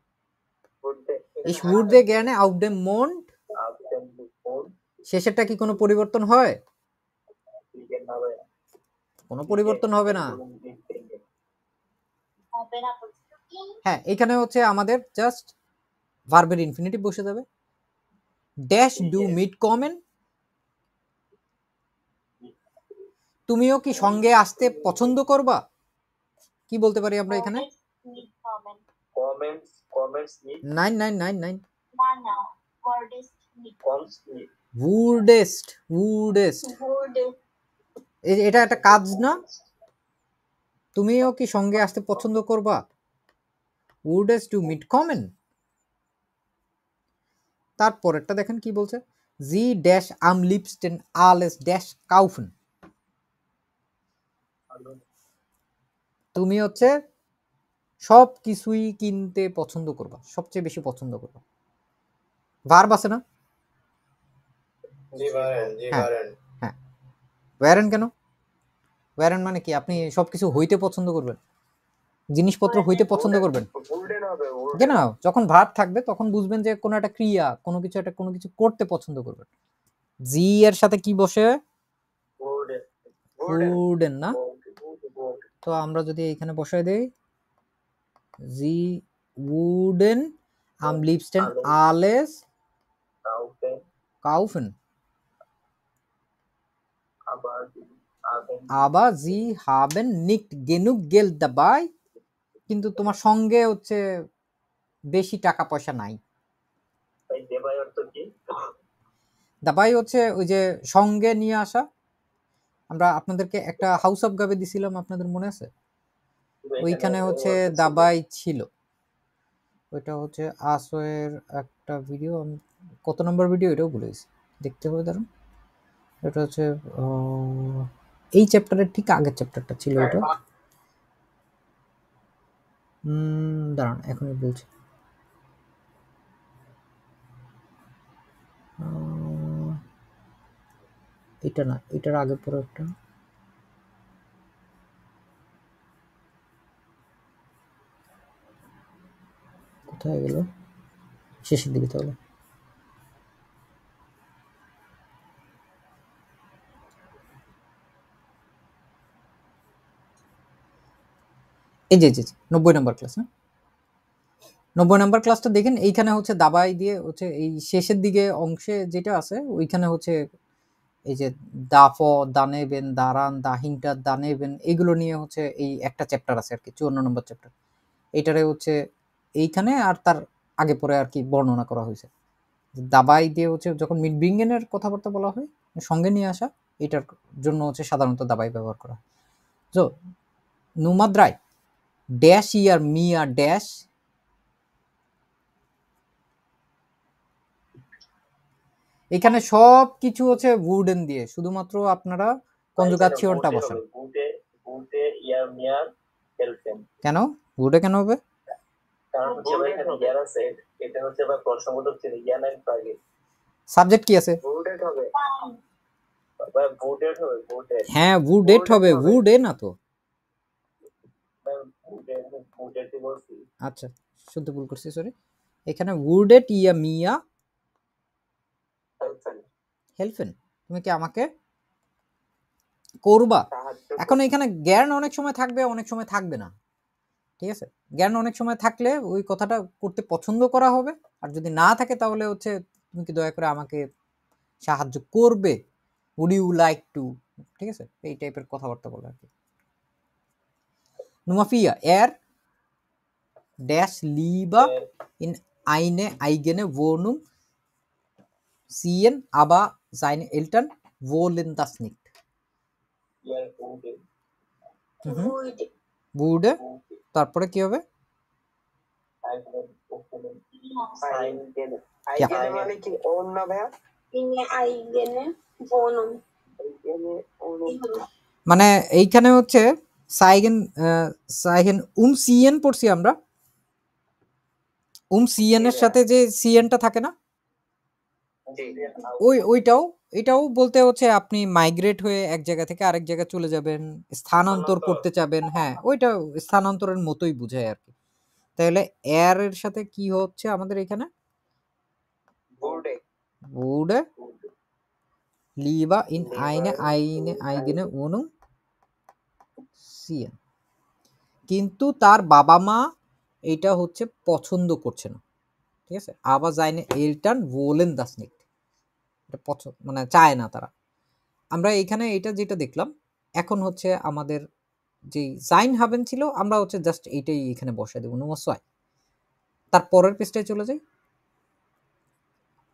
উঠতে Ich würde gerne auf dem Mond, শেষেরটা কি কোনো পরিবর্তন হয়? কোনো পরিবর্তন হবে না। হ্যাঁ এখানে হচ্ছে আমাদের জাস্ট ভার্বের ইনফিনিটিভ বসে যাবে, ড্যাশ ডু মিট কমেন, তুমিও কি সঙ্গে আসতে পছন্দ করবা, কি বলতে পারি আমরা এখানে, comments comments need 9999 comes need wouldest wouldest, এটা একটা কাজ না, তুমিও কি সঙ্গে আসতে পছন্দ করবা, wouldest to meet কমেন। তারপরেরটা দেখেন কি বলছে, জি ড্যাশ আম লিপস্টেন আলেস ড্যাশ কাউফেন, তুমি হচ্ছে সব কিছুই কিনতে পছন্দ করবা, সবচেয়ে বেশি পছন্দ করবা, ভার্ব আছে না, জি পারেন জি হ্যাঁ পারেন হ্যাঁ, ওয়ারেন কেন, ওয়ারেন মানে কি, আপনি সবকিছু হইতে পছন্দ করবেন, জিনিসপত্র হইতে পছন্দ করবেন, উল্টে হবে কেন, যখন ভার্ব থাকবে তখন বুঝবেন যে কোনো একটা ক্রিয়া, কোনো কিছু একটা কোনো কিছু করতে পছন্দ করবেন, জি এর সাথে কি বসে, উল্টে উডেন না, তো আমরা যদি এখানে বসাই দেই জি উডেন আম লিপস্টেন আলেস কাউফেন, আবার জি হাবেন নিক্ট গেনুক গেল দাবাই, কিন্তু তোমার সঙ্গে হচ্ছে বেশি টাকা পয়সা নাই, দাবাই হচ্ছে ওই যে সঙ্গে নিয়ে আসা, আমরা আপনাদেরকে একটা হাউস অফ গাবে দিছিলাম, আপনাদের মনে আছে, ওইখানে হচ্ছে দাবাই ছিল, ওইটা হচ্ছে আসোয়ের একটা ভিডিও, আমি কত নম্বর ভিডিও এটাও ভুলে গেছি, দেখতে হবে দাঁড়ান, এটা হচ্ছে এই চ্যাপ্টারের ঠিক আগের চ্যাপ্টারটা ছিল ওটা, দাঁড়ান এখনই বলছি, এটা না, এটার আগে পরে একটা, কোথায় গেল, শেষের দিকে তাহলে, এই যে 90 নম্বর ক্লাস না, 90 নম্বর ক্লাসটা দেখেন, এইখানে হচ্ছে দাবাই দিয়ে হচ্ছে এই শেষের দিকে অংশে যেটা আছে ওইখানে হচ্ছে এই যে দাফ দানেবেন দারান দাহিংটা দানেবেন এগুলো নিয়ে হচ্ছে এই একটা চ্যাপ্টার আছে আর কি, 54 নম্বর চ্যাপ্টার, এইটারে হচ্ছে এইখানে আর তার আগে পরে আর কি বর্ণনা করা হয়েছে, দাবাই দিয়ে হচ্ছে যখন মিড ব্রিঙ্গেনের কথাবার্তা বলা হয় সঙ্গে নিয়ে আসা, এটার জন্য হচ্ছে সাধারণত দাবাই ব্যবহার করা হয়, তো নুমাদ্রাই ড্যাশ ইয়ার মিয়া ড্যাশ, এখানে সব কিছু হচ্ছে উডেন দিয়ে, শুধুমাত্র আপনারা কনজুগাচিয়নটা বসান, কেন উডে কেন হবে, কারণ হচ্ছে ভাই এখানে ইয়ার আছে, এটা হচ্ছে ভাই প্রশ্নবোধক ছিল ইয়ার নাইন আগে সাবজেক্ট কি আছে, ভোটেড হবে ভাই ভোটেড হবে ভোটেড হ্যাঁ উডেট হবে, উডে না তো, ভোটেড বলছি আচ্ছা শুনতে ভুল করছি সরি, এখানে উডেট ইয়া মিয়া হেল্পেন, তুমি কি আমাকে করবা, এখন এখানে জ্ঞান অনেক সময় থাকবে অনেক সময় থাকবে না, ঠিক আছে, জ্ঞান অনেক সময় থাকলে ওই কথাটা করতে পছন্দ করা হবে, আর যদি না থাকে তাহলে হচ্ছে তুমি কি দয়া করে আমাকে সাহায্য করবে, উড ইউ লাইক টু, ঠিক আছে, এই টাইপের কথাবার্তা বলে আর কি, নুমাফিয়া এর ড্যাশ লিবা ইন আইনে আইগেনে wohnung ziehen aber seine Eltern wollen das nicht, ইয়ার ভোটেড বুডে তারপরে কি হবে क्या মানে কি ওন না ভাইয়া মানে এইখানে হচ্ছে সাইগেন সাইগেন সিএন পড়ছি আমরা সিএন এর সাথে যে সিএনটা থাকে না এটাও বলতে হচ্ছে আপনি মাইগ্রেট হয়ে এক জায়গা থেকে আরেক জায়গায় চলে যাবেন, স্থানান্তর করতে চাবেন, হ্যাঁ ওইটা স্থানান্তরের মতোই বোঝায় আর কি। তাহলে এর এর সাথে কি হচ্ছে আমাদের এখানে wurde lieber in eine eigene Wohnung ziehen, কিন্তু তার বাবা মা এটা হচ্ছে পছন্দ করছে না, ঠিক আছে। আবার seine Eltern wollen das nicht, এটা পছন্দ মানে চায় না তারা। আমরা এখানে এটা যেটা দেখলাম এখন হচ্ছে আমাদের যে সাইন হাবেন ছিল আমরা হচ্ছে জাস্ট এইটাই এখানে বসাই দেবো নমস্কার। তার পরের পেজটায় চলে যাই।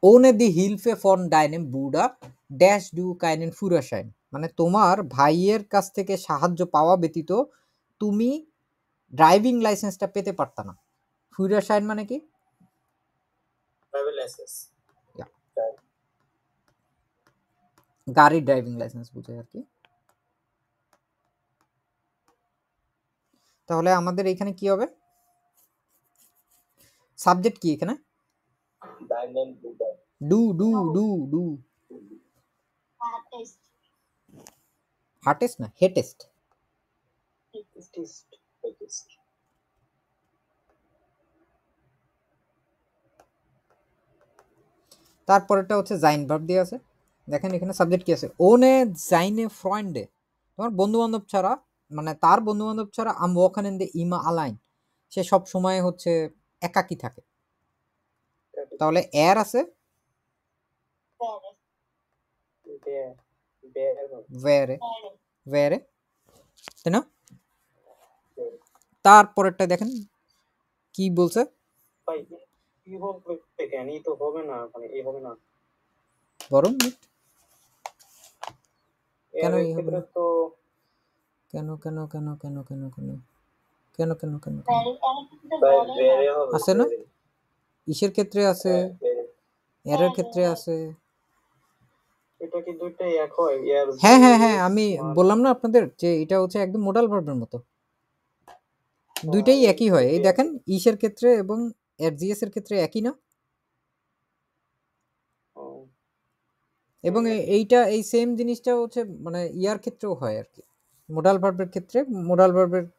ohne die Hilfe von deinem Bruder dash du keinen Führerschein, মানে তোমার ভাইয়ের কাছ থেকে সাহায্য পাওয়া ব্যতীত তুমি ড্রাইভিং লাইসেন্সটা পেতে পারতা না। Führerschein মানে কি ড্রাইভিং লাইসেন্স, গাড়ির ড্রাইভিং লাইসেন্স বুঝায় আর কি। তাহলে আমাদের এখানে কি হবে, সাবজেক্ট কি এখানে ডু ডু ডু ডু হার্টেস্ট না হেটেস্ট, তারপরেটা হচ্ছে জাইন ভার্ব দিয়ে আছে। দেখেন এখানে সাবজেক্ট কি আছে ওনে জাইনে ফ্রেন্ডে, তোমার বন্ধু বান্ধব ছাড়া মানে তার বন্ধু বান্ধব ছাড়া আম ওখানে দে ইমা আলাইন, সে সব সময় হচ্ছে একাকী থাকে। তাহলে এর আছে ভেরে ভেরে, তাই না? তারপরেরটা দেখেন কি বলছে বরং কেন এই হবে না? কেন কেন কেন কেন কেন কেন কেন কেন কেন আছে না, ইসের ক্ষেত্রে আছে, এর ক্ষেত্রে আছে। হ্যাঁ হ্যাঁ হ্যাঁ আমি বললাম না আপনাদের যে এটা হচ্ছে একদম মোডাল ভার্বের মতো, দুইটাই একই হয়। এই দেখেন ইসের ক্ষেত্রে এবং এরজিএস এর ক্ষেত্রে একই না, এবং এইটা এই সেম জিনিসটা হচ্ছে মানে ইয়ার ক্ষেত্রেও হয় আর কি। মোডাল ভার্বের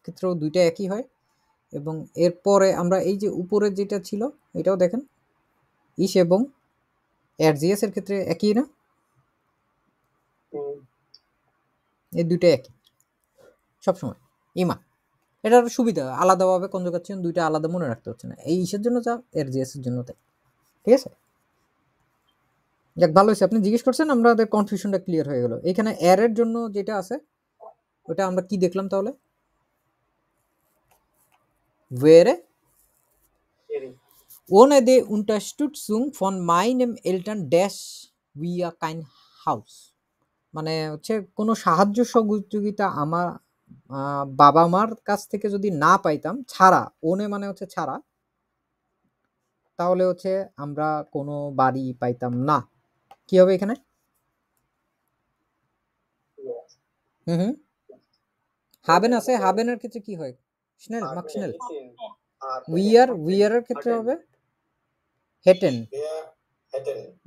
ক্ষেত্রেও দুইটা একই হয়। এবং এরপরে আমরা এই যে উপরে যেটা ছিল এটাও দেখেন ইস এবং এরজিএস এর ক্ষেত্রে একই না, এই দুইটা একই সবসময় ইমা। এটার সুবিধা আলাদাভাবে কনজুগেশন দুইটা আলাদা মনে রাখতে হচ্ছে না, এই ইসের জন্য যা এরজিএস এর জন্য তাই, ঠিক আছে। যাক ভালো হয়েছে আপনি জিজ্ঞেস করছেন, আমাদের কনফিউশনটা ক্লিয়ার হয়ে গেল। এখানে এর এর জন্য যেটা আছে ওটা আমরা কি দেখলাম তাহলে wäre ohne die Unterstützung von meinem Eltern dash wir kein Haus, মানে হচ্ছে কোনো সাহায্য সহযোগিতা আমার বাবা মার কাছ থেকে যদি না পাইতাম, ছাড়া ওনে মানে হচ্ছে ছাড়া, তাহলে হচ্ছে আমরা কোনো বাড়ি পাইতাম না। কি হবে এখানে হুম হাবেন আছে, হাবেনের ক্ষেত্রে কি হয় স্নেল মাক স্নেল, উইয়ার এর ক্ষেত্রে হবে হেটেন,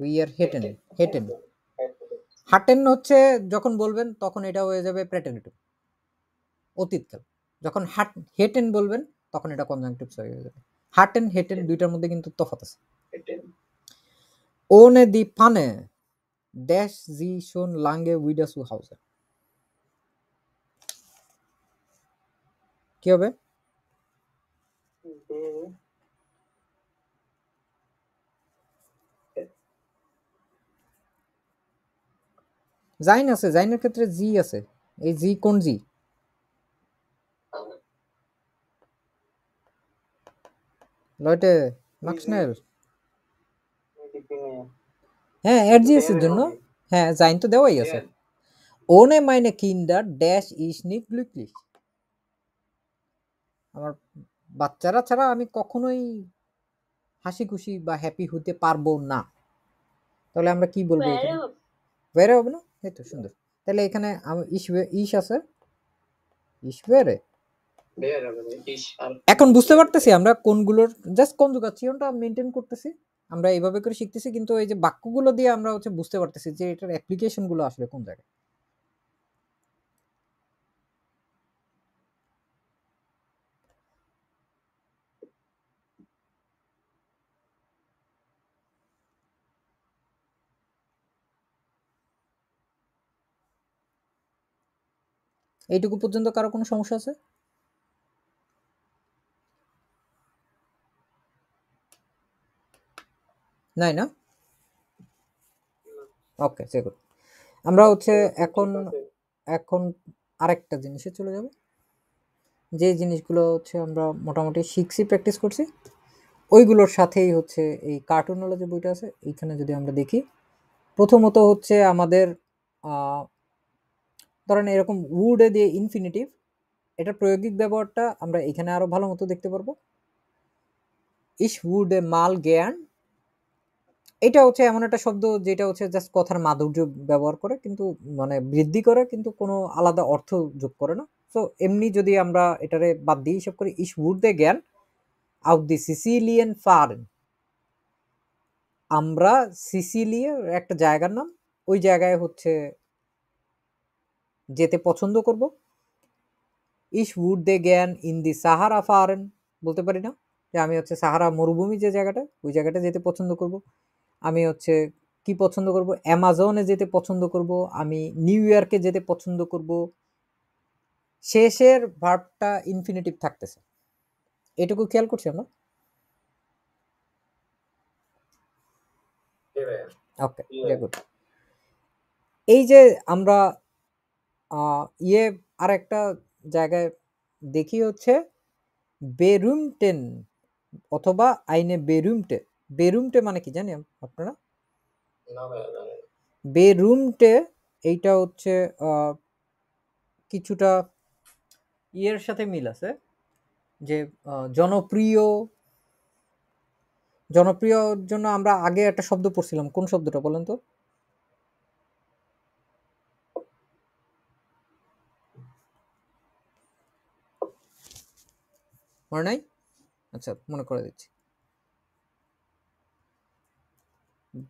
উইয়ার হেটেন হেটেন। হাটেন হচ্ছে যখন বলবেন তখন এটা হয়ে যাবে প্রেটেনিটিভ অতীতকাল, যখন হেটেন বলবেন তখন এটা কনজাংটিভ হয়ে যাবে। হাটেন হেটেন দুইটার মধ্যে কিন্তু তফাৎ আছে। ohne die Pfanne dash sie schon lange wieder zu Hause, কি হবে জাইন আছে, জাইনের ক্ষেত্রে জি আছে, এই জি কোন জি লয়টে মাক্সনেল, হ্যাঁ এরজিএস এর জন্য, হ্যাঁ জাইন তো দেওয়াই আছে। ohne meine Kinder dash ich nicht glücklich, আমার বাচ্চারা ছাড়া আমি কখনোই হাসি খুশি বা হ্যাপি হতে পারবো না। তাহলে আমরা কি বলবো Where এখানে? of ওয়েরে হবে না? এই তো সুন্দর। তাহলে এখানে ইস আছে, ইস ওয়েরে। where হবে ইস আর এখন বুঝতে পারতেছি আমরা কোনগুলোর জাস্ট কনজুগাসিয়নটা মেইনটেইন করতেছি। আমরা এইভাবে করে শিখতেছি, কিন্তু এই যে বাক্যগুলো দিয়ে আমরা হচ্ছে বুঝতে পারতেছি যে এটার অ্যাপ্লিকেশন গুলো আসলে কোন জায়গায়। এইটুকু পর্যন্ত কারো কোনো সমস্যা আছে? নাই না? ওকে, সে গুড। আমরা হচ্ছে এখন এখন আরেকটা জিনিসে চলে যাব, যে জিনিসগুলো হচ্ছে আমরা মোটামুটি শিখছি, প্র্যাকটিস করছি, ওইগুলোর সাথেই হচ্ছে এই কার্টুনওয়ালা যে বইটা আছে এইখানে যদি আমরা দেখি, প্রথমত হচ্ছে আমাদের ধরেন এরকম উডে দিয়ে ইনফিনিটিভ, এটা প্রয়োগিক ব্যবহারটা আমরা এখানে আরো ভালো মতো দেখতে পারবো। ইস উডে মাল জ্ঞান, এটা হচ্ছে এমন একটা শব্দ যেটা হচ্ছে জাস্ট কথার মাধুর্য ব্যবহার করে, কিন্তু মানে বৃদ্ধি করে, কিন্তু কোনো আলাদা অর্থ যোগ করে না। তো এমনি যদি আমরা এটারে বাদ দিয়ে হিসাব করি, ইস উডে জ্ঞান আউট দি সিসিলিয়ান ফারেন, আমরা সিসিলিয়ার একটা জায়গার নাম, ওই জায়গায় হচ্ছে যেতে পছন্দ করব। ইস উড দে জ্ঞান ইন দি সাহারা ফারেন, বলতে পারি না যে আমি হচ্ছে সাহারা মরুভূমি যে জায়গাটা, ওই জায়গাটা যেতে পছন্দ করব। আমি হচ্ছে কি পছন্দ করব? অ্যামাজনে যেতে পছন্দ করব, আমি নিউ ইয়র্কে যেতে পছন্দ করব। শেষের ভার্বটা ইনফিনিটিভ থাকতেছে, এটুকু খেয়াল করছি আমরা। ওকে, ভেরি গুড। এই যে আমরা আর একটা জায়গায় দেখি হচ্ছে বেরুমটেন অথবা আইনে বেরুমটে। বেরুমটে মানে কি জানি আপনারা? বেরুমটে এইটা হচ্ছে কিছুটা ইয়ের সাথে মিল আছে, যে জনপ্রিয়, জনপ্রিয়র জন্য আমরা আগে একটা শব্দ পড়ছিলাম, কোন শব্দটা বলেন তো? মনে নাই? আচ্ছা, মনে করে দিচ্ছি।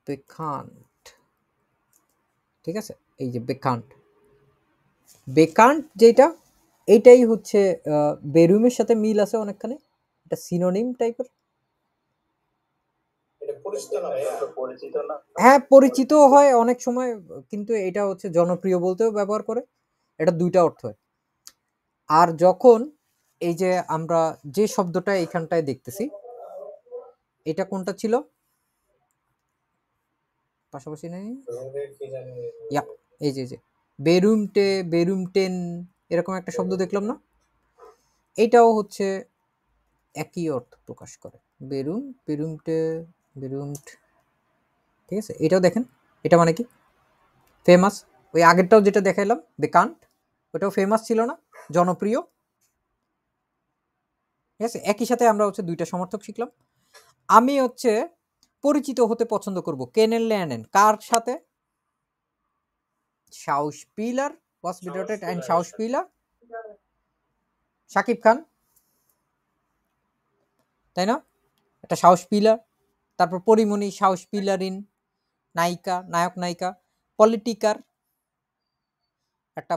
বেকান্ট, ঠিক আছে, এই যে বেকান্ট, বেকান্ট যেটা, এইটাই হচ্ছে বেরুমের সাথে মিল আছে অনেকখানি, এটা সিনোনিম টাইপের। পরিচিত না হ্যাঁ, পরিচিত হয় অনেক সময়, কিন্তু এটা হচ্ছে জনপ্রিয় বলতেও ব্যবহার করে, এটা দুইটা অর্থ হয়। আর যখন এই যে আমরা যে শব্দটা এইখানটায় দেখতেছি, এটা কোনটা ছিল পাশাপাশি নেই? ইয়া, এই যে বেরুমটে, বেরুমটেন, এরকম একটা শব্দ দেখলাম না? এইটাও হচ্ছে একই অর্থ প্রকাশ করে, বেরুম, বেরুমটে, বেরুমট, ঠিক আছে। এটাও দেখেন, এটা মানে কি? ফেমাস। ওই আগেরটাও যেটা দেখাইলাম বেকান্ট, ওটাও ফেমাস ছিল না, জনপ্রিয়, ঠিক আছে। একই সাথে আমরা হচ্ছে দুইটা সমর্থক শিখলাম। আমি হচ্ছে পরিচিত হতে পছন্দ করব কেনেন ল্যানেন, কার সাথে? শাউসপিলার, was bedeutet ein Schauspieler? Shakib Khan, তাই না? একটা শাউসপিলার। তারপর পরিমণি, শাউসপিলারিন, নায়িকা, নায়ক নায়িকা। পলিটিকার, একটা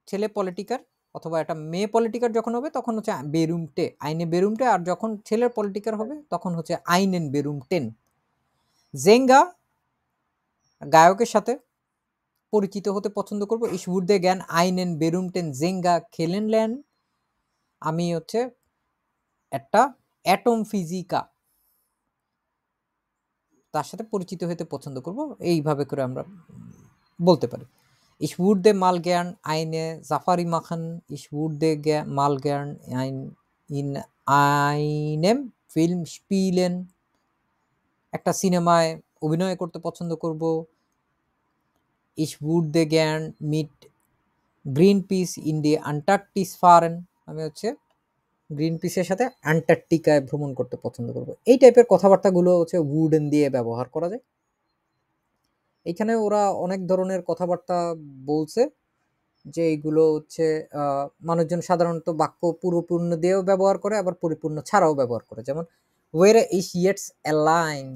ছেলে পলিটিকার অথবা একটা মেয়ে পলিটিকার যখন হবে তখন হচ্ছে বেরুমটে, আইনে বেরুমটে, আর যখন ছেলের পলিটিকার হবে তখন হচ্ছে আইনেন বেরুমটেন। জেঙ্গা, গায়কের সাথে পরিচিত হতে পছন্দ করব। ইস উর্দে জ্ঞান আইনেন বেরুমটেন জেঙ্গা খেলেন ল্যান, আমি হচ্ছে একটা অ্যাটম ফিজিকা, তার সাথে পরিচিত হতে পছন্দ করব, এইভাবে করে আমরা বলতে পারি। Ich würde mal gern eine Safari machen. Ich würde mal gern in einem Film spielen. একটা সিনেমায় অভিনয় করতে পছন্দ করব। Ich würde gern mit Greenpeace in die Antarktis fahren. আমি হচ্ছে গ্রিন পিসের সাথে অ্যান্টার্কটিকায় ভ্রমণ করতে পছন্দ করব। এই টাইপের কথাবার্তাগুলো হচ্ছে উডেন দিয়ে ব্যবহার করা যায়। এখানে ওরা অনেক ধরনের কথাবার্তা বলছে যে এইগুলো হচ্ছে মানুষজন সাধারণত বাক্য পুরোপূর্ণ দিয়েও ব্যবহার করে, আবার পরিপূর্ণ ছাড়াও ব্যবহার করে। যেমন ওয়ের ইস ইয়েটস এ লাইন,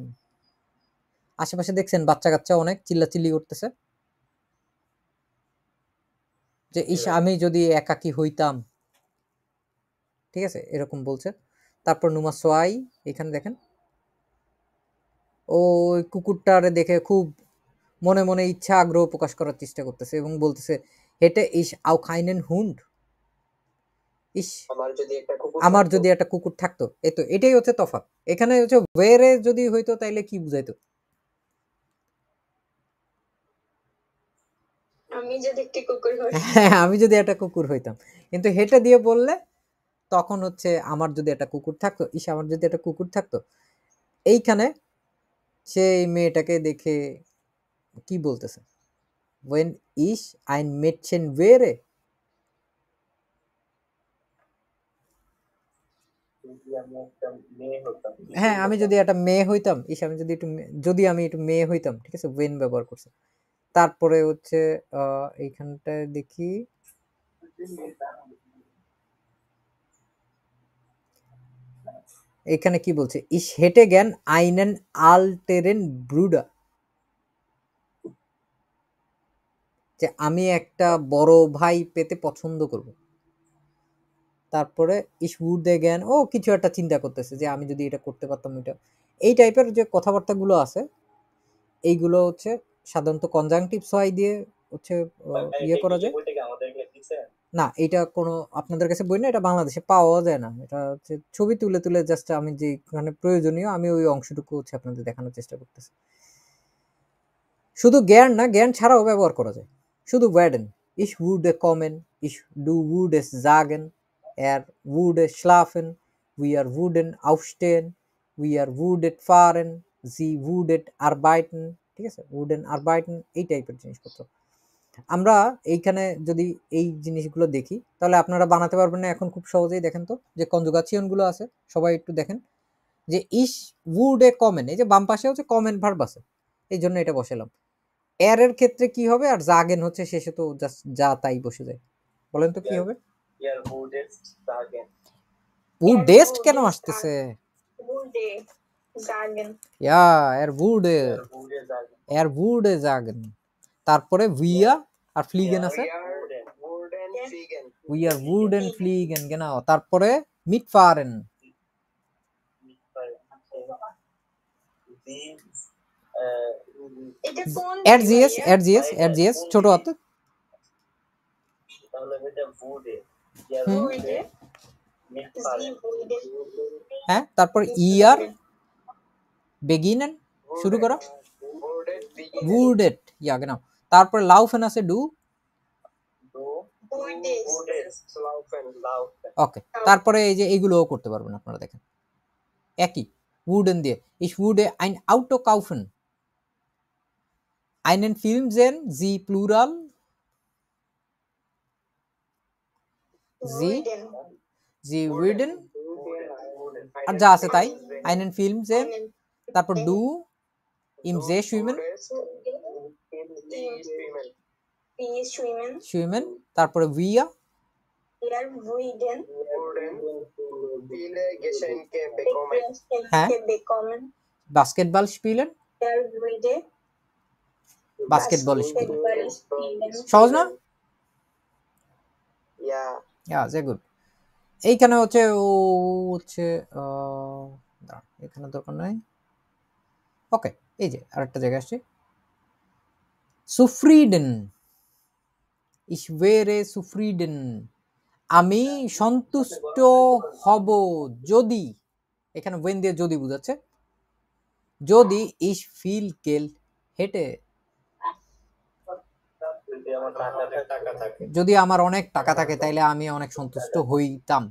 আশেপাশে দেখছেন বাচ্চা কাচ্চা অনেক চিল্লাচিল্লি করতেছে যে ইস আমি যদি একাকী হইতাম, ঠিক আছে, এরকম বলছে। তারপর নুমা সোয়াই, এখানে দেখেন ও ওই কুকুরটারে দেখে খুব মনে মনে ইচ্ছা আগ্রহ প্রকাশ করার চেষ্টা করতেছে এবং বলতেছে হেটে ইস আউ খাইনেন হুন্ড, ইস আমার যদি একটা কুকুর থাকতো। এই তো এটাই হচ্ছে তফাৎ। এখানে হচ্ছে ওয়েরে যদি হইতো তাইলে কি বুঝাইতো? আমি যদি একটা কুকুর হই। হ্যাঁ, আমি যদি একটা কুকুর হইতাম। কিন্তু হেটে দিয়ে বললে তখন হচ্ছে আমার যদি একটা কুকুর থাকতো, ইস আমার যদি একটা কুকুর থাকতো। এইখানে সেই মেয়েটাকে দেখে কি বলতেছে? ওয়েন ইস আইন মেটছেন ওয়েরে, হ্যাঁ আমি যদি একটা মেয়ে হইতাম, ইস আমি যদি একটু যদি আমি একটু মেয়ে হইতাম, ঠিক আছে, ওয়েন ব্যবহার করছে। তারপরে হচ্ছে এইখানটায় দেখি এখানে কি বলছে, ইস হেটে জ্ঞান আইনেন আলটেরেন ব্রুডা, যে আমি একটা বড় ভাই পেতে পছন্দ করব। তারপরে ইস উড জ্ঞান ও কিছু একটা চিন্তা করতেছে যে আমি যদি এটা করতে পারতাম এটা। এই টাইপের যে কথাবার্তাগুলো আছে এইগুলো হচ্ছে সাধারণত কনজাংটিভ সহায় দিয়ে হচ্ছে ইয়ে করা যায়। না, এটা কোনো আপনাদের কাছে বই না, এটা বাংলাদেশে পাওয়া যায় না। এটা হচ্ছে ছবি তুলে তুলে জাস্ট আমি যেখানে প্রয়োজনীয় আমি ওই অংশটুকু হচ্ছে আপনাদের দেখানোর চেষ্টা করতেছি। শুধু জ্ঞান না, জ্ঞান ছাড়াও ব্যবহার করা যায়। শুধু ওয়ার্ডেন ইস wurde kommen, ich du wurdest sagen, er würde schlafen, wir würden aufstehen, wir würden fahren, sie würden arbeiten, ঠিক আছে, würden arbeiten, এই টাইপের জিনিসপত্র। আমরা এইখানে যদি এই জিনিসগুলো দেখি তাহলে আপনারা বানাতে পারবেন না এখন খুব সহজেই। দেখেন তো যে কনজুগাসিয়ন গুলো আছে সবাই একটু দেখেন যে ইস উডে কমেন, এই যে বাম পাশে হচ্ছে কমেন ভার্ব আছে, এই জন্য এটা বসালাম। এর এর ক্ষেত্রে কি হবে, আর জাগেন হচ্ছে শেষে তো জাস্ট যা তাই বসে যায়। বলেন তো কি হবে? উডেস্ট কেন আসতেছে? Wurde sagen. ইয়া এর উডে, এর উডে জাগেন। তারপরে উইয়া আর ফ্লিগেন আছে, উই আর উডেন ফ্লিগেন, genau। তারপরে মিটফারেন, এটা কোন এরজিএস এরজিএস এরজিএস ছোট হাতে, Wurde sie wurde হ্যাঁ। তারপর ইয়ার বেগিনেন শুরু করা, উডেট, ইয়া genau। তারপরে লাউফেন আছে ডু, wurdest ওকে। তারপরে এই যে এইগুলোও করতে পারবেন আপনারা, দেখেন একই উডেন দিয়ে ich würde ein Auto kaufen, einen Film sehen, sie plural, sie würden আর যা আছে তাই, einen Film sehen, তারপর du im See schwimmen, schwimmen, তারপরে wir würden হ্যাঁ bekommen. Basketball spielen, Er würde basketball spielen। Basketball spielen. সহজ না? ইয়া sehr gut। এইখানে হচ্ছে ও হচ্ছে দাঁড়ান, এখানে দরকার নাই। ওকে, এই যে আরেকটা জায়গায় আসছে, সুফ্রিডেন, ich wäre zufrieden, আমি সন্তুষ্ট হব যদি, এখানে ওয়েন দিয়ে যদি বুঝাচ্ছে, যদি ich viel Geld hätte, যদি আমার অনেক টাকা থাকে তাইলে আমি অনেক সন্তুষ্ট হইতাম।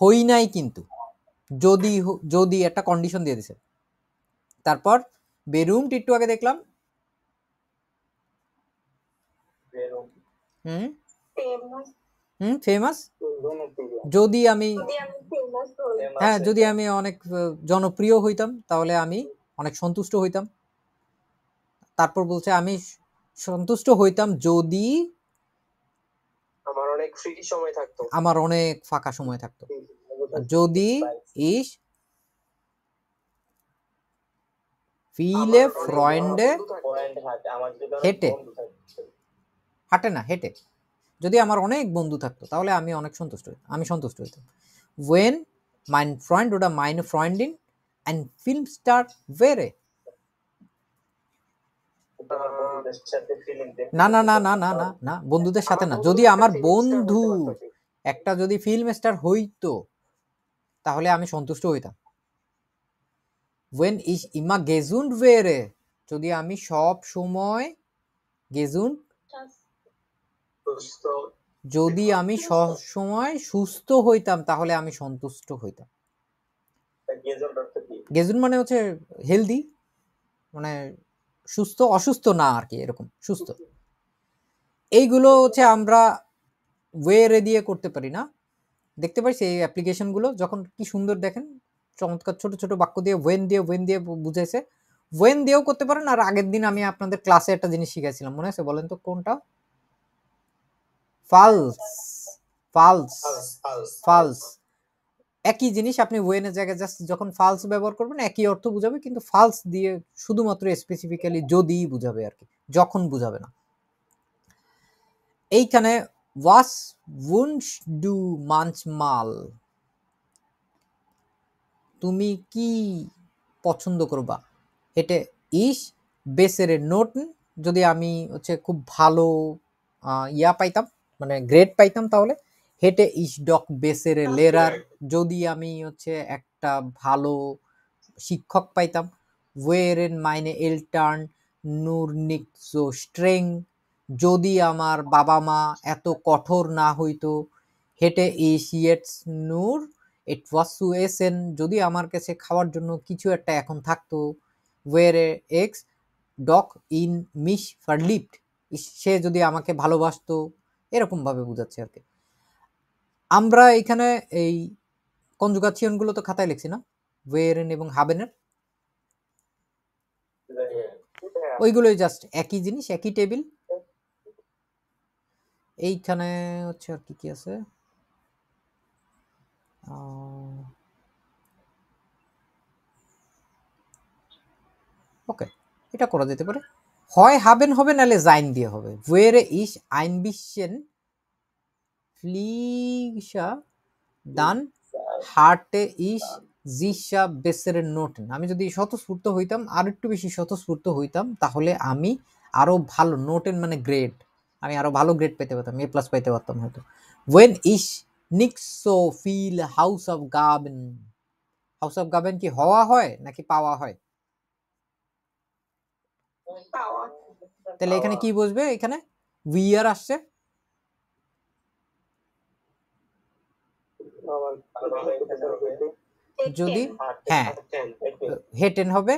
হই নাই কিন্তু, যদি যদি একটা কন্ডিশন দিয়ে দিছে। তারপর বেরুম একটু আগে দেখলাম, হুম ফেমাস, জনপ্রিয়। যদি আমি যদি আমি ফেমাস হই, হ্যাঁ যদি আমি অনেক জনপ্রিয় হইতাম তাহলে আমি অনেক সন্তুষ্ট হইতাম। তারপর বলছে আমি সন্তুষ্ট হইতাম যদি আমার অনেক ফ্রি সময় থাকতো। আমার অনেক ফাঁকা সময় থাকতো। আর যদি ইস viele আমার অনেক Freunde বন্ধু থাকতো। পয়েন্ট হাতে আমার যদি অনেক হেঁটে। বন্ধু থাকতো। হাঁটে না হেঁটে, যদি আমার অনেক বন্ধু থাকতো তাহলে আমি অনেক সন্তুষ্ট হইতাম। when mein Freund oder meine Freundin ein Filmstar wäre। তোমার বন্ধুদের সাথে ফিলিং দেখতে না না না দেখতে না না না না বন্ধুদের সাথে না, যদি আমার বন্ধু একটা যদি ফিল্ম স্টার হইতো তাহলে আমি সন্তুষ্ট হইতাম। when ich immer gesund wäre, যদি আমি সব সময় gesund, সুস্থ যদি আমি সব সময় সুস্থ হইতাম তাহলে আমি সন্তুষ্ট হইতাম। গেজেন্ট অর্থ কি? gesund মানে হচ্ছে হেলদি, মানে সুস্থ, অসুস্থ না আর কি, এরকম সুস্থ। এইগুলো হচ্ছে আমরা ওয়েরে দিয়ে করতে পারি না। দেখতে পাইছি এই অ্যাপ্লিকেশনগুলো যখন কি সুন্দর দেখেন, চমৎকার ছোট ছোট বাক্য দিয়ে ওয়েন দিয়ে বুঝাইছে। ওয়েন দিয়েও করতে পারেন। আর আগের দিন আমি আপনাদের ক্লাসে একটা জিনিস শিখাইছিলাম, মনে আছে? বলেন তো কোনটা? ফালস। ফালস ফালস একই জিনিস, আপনি ওয়েনের জায়গায় জাস্ট যখন ফালস ব্যবহার করবেন একই অর্থ বুঝাবে, কিন্তু ফালস দিয়ে শুধুমাত্র স্পেসিফিক্যালি যদি বুঝাবে আর কি, যখন বুঝাবে না। এইখানে was wünschst du manchmal, তুমি কি পছন্দ করবা? হেটে ইস বেসেরে নোটন, যদি আমি হচ্ছে খুব ভালো ইয়া পাইতাম, মানে গ্রেড পাইতাম তাহলে হেটে ইস ডক বেসেরে লেরার, যদি আমি হচ্ছে একটা ভালো শিক্ষক পাইতাম। ওয়েরেন মাইনে এলটার্ন নূর নিক সো স্ট্রেং, যদি আমার বাবা মা এত কঠোর না হইতো। হেটে ইস ইয়েটস নূর ইট ওয়াজ টু এসেন, যদি আমার কাছে খাওয়ার জন্য কিছু একটা এখন থাকতো। ওয়েরে এক্স ডক ইন মিশ ফারলিপ্ট, সে যদি আমাকে ভালোবাসতো, এরকম ভাবে বুঝাচ্ছে আর কি। আমরা এখানে এই কনজুগাসিয়ন গুলো তো খাতায় লিখছি না, ওয়েরেন এবং হাবেনের, ওইগুলোই জাস্ট একই জিনিস, একই টেবিল। এইখানে হচ্ছে আর কি কি আছে, ওকে এটা করা যেতে পারে। হয় হাবেন হবে নাহলে জাইন দিয়ে হবে। ওয়েরে ইস আইন বিশেন ফ্লিশা দান হার্টে ইস জিসা বেসের নোটেন, আমি যদি স্বতঃস্ফূর্ত হইতাম, আর একটু বেশি স্বতঃস্ফূর্ত হইতাম, তাহলে আমি আরো ভালো নোটেন মানে গ্রেড, আমি আরো ভালো গ্রেড পেতে পারতাম, এ প্লাস পাইতে পারতাম হয়তো। ওয়েন ইস নিক্স সো ফিল হাউস অফ গাবেন, হাউস অফ গাবেন কি হওয়া হয় নাকি পাওয়া হয়? পাওয়া। তাহলে এখানে কি বুঝবে? এখানে উইয়ার আসছে, যদি হ্যাঁ হেটেন হবে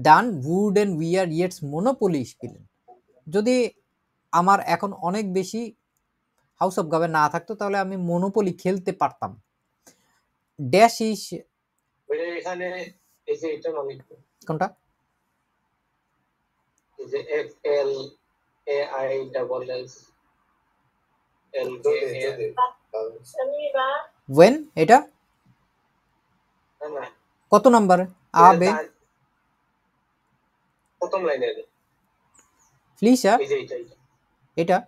ডান উড এন্ড উইয়ার ইয়েটস মনোপলি স্পিলেন, যদি আমার এখন অনেক বেশি হাউস অফ গাবে না থাকতো তাহলে আমি মনোপলি খেলতে পারতাম। ড্যাশ ইস, এখানে এই যে এটা মানে কোনটা? এই যে F L A I double S L K Owen, এটা না কত নাম্বার? আবে প্রথম লাইনে ফ্লিশা, এই যে এটা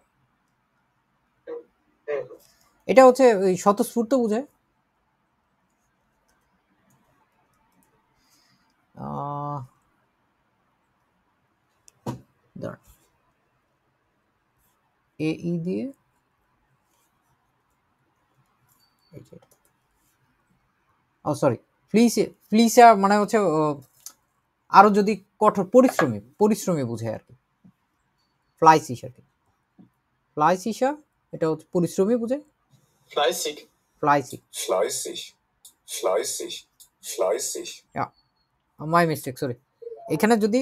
এটা হচ্ছে ওই স্বতঃস্ফূর্ত বুঝায়। এ ই দিয়ে ও সরি, ফ্লিসা মানে হচ্ছে আরো যদি কঠোর পরিশ্রমী বুঝায় আর কি। ফ্লাইসিস আর কি, ফ্লাইসিসা এটা হচ্ছে পরিশ্রমী বুঝায়। Fleißig. ফ্লাইসিক, Fleißig. Fleißig. Fleißig. My mistake, sorry. এখানে যদি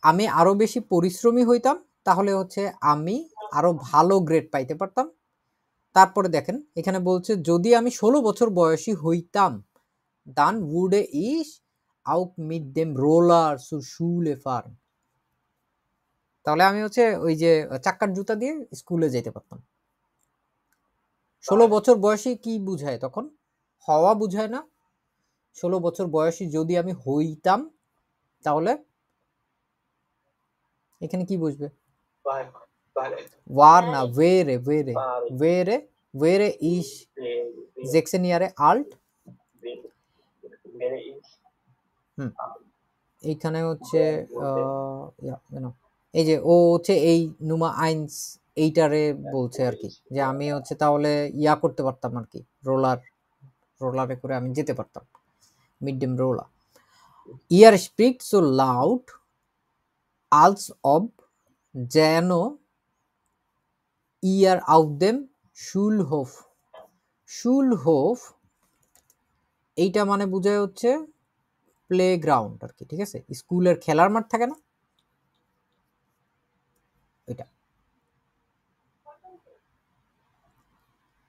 আমি আরো বেশি পরিশ্রমী হইতাম তাহলে হচ্ছে আমি আরো ভালো গ্রেড পাইতে পারতাম। তারপরে দেখেন এখানে বলছে যদি আমি 16 বছর বয়সী হইতাম dann würde ich auch mit dem Roller zur Schule fahren। তাহলে আমি হচ্ছে ওই যে চাক্কার জুতা দিয়ে স্কুলে যেতে পারতাম। 16 বছর বয়সী কি বুঝায় তখন? হওয়া বুঝায় না? 16 বছর বয়সী যদি আমি হইতাম তাহলে এখানে কি বুঝবে? war না wäre wäre wäre wäre ich 16 Jahre alt। Wäre ich এইখানে হচ্ছে এই যে ও হচ্ছে এই নুমা আইনস এইটারে বলছে আর কি, যে আমি হচ্ছে তাহলে ইয়া করতে পারতাম আর কি, রোলারে করে আমি যেতে পারতাম, মিড ডেম রোলার। ইয়ার স্পিক সো লাউড আলস অব যেন ইয়ার আউট দেম শুলহোফ। শুলহোফ এইটা মানে বোঝায় হচ্ছে প্লে গ্রাউন্ড আর কি, ঠিক আছে, স্কুলের খেলার মাঠ থাকে না এটা।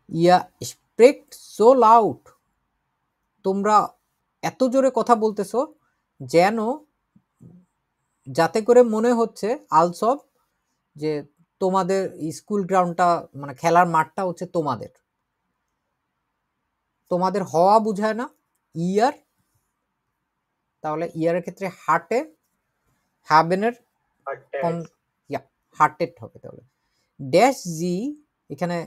ইয়া স্প্রেক্ট সো লাউড, তোমরা এত জোরে কথা বলতেছো যেন, যাতে করে মনে হচ্ছে আলসব যে তোমাদের স্কুল গ্রাউন্ডটা মানে খেলার মাঠটা হচ্ছে তোমাদের। তোমাদের হওয়া বুঝায় না ইয়ার, তাহলে ইয়ারের ক্ষেত্রে হার্টে হ্যাবেনের হার্টেড হবে। তাহলে ড্যাশ জি এখানে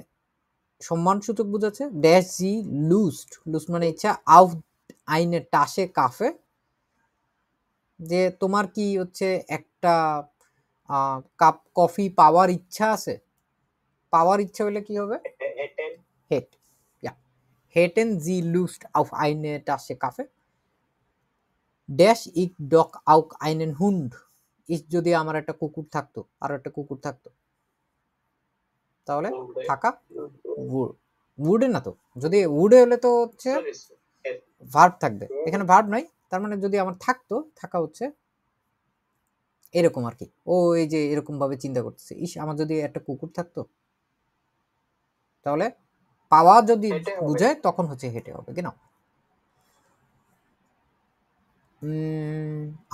সম্মানসূচক বুঝাচ্ছে, ড্যাশ জি লুস্ট, লুস্ট মানে ইচ্ছা, আউফ আইনে টাসে কাফে, যে তোমার কি হচ্ছে একটা কাপ কফি পাওয়ার ইচ্ছা আছে। পাওয়ার ইচ্ছা হলে কি হবে? হেট, হেটেন জি লুস্ট আউফ আইনে টাসে কাফে। ড্যাশ ইক ডক আউক আইনেন হুন্ড, ইস যদি আমার একটা কুকুর থাকতো, আর একটা কুকুর থাকতো, তাহলে থাকা উডে না, তো যদি উডে হলে তো হচ্ছে ভার্ব থাকবে, এখানে ভার্ব নাই, তার মানে যদি আমার থাকতো, থাকা হচ্ছে এরকম আর কি। ও এই যে এরকম ভাবে চিন্তা করতেছে, ইস আমার যদি একটা কুকুর থাকতো, তাহলে পাওয়া যদি বুঝায় তখন হচ্ছে হেঁটে হবে কেন।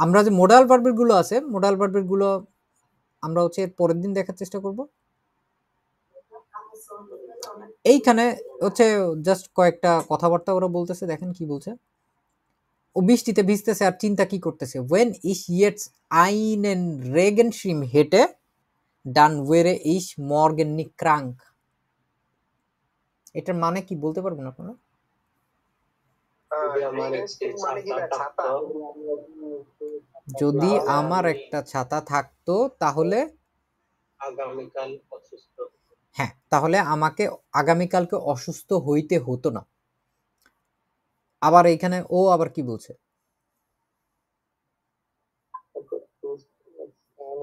আমরা যে মোডাল ভার্বের গুলো আছে, মোডাল ভার্বের গুলো আমরা হচ্ছে পরের দিন দেখার চেষ্টা করব। এইখানে হচ্ছে জাস্ট কয়েকটা কথাবার্তা ওরা বলতেছে, দেখেন কি বলছে। ও বৃষ্টিতে ভিজতেছে আর চিন্তা কি করতেছে, ওয়েন ইস ইয়েটস আইনেন রেগেনশ্রিম হেটে ডান ওয়েরে ইস মর্গেন নি ক্রাঙ্ক। এটার মানে কি বলতে পারবেন আপনারা? যদি আমার একটা ছাতা থাকতো তাহলে আগামীকাল অসুস্থ, হ্যাঁ, তাহলে আমাকে আগামীকালকে অসুস্থ হইতে হতো না। আবার এইখানে ও আবার কি বলছে,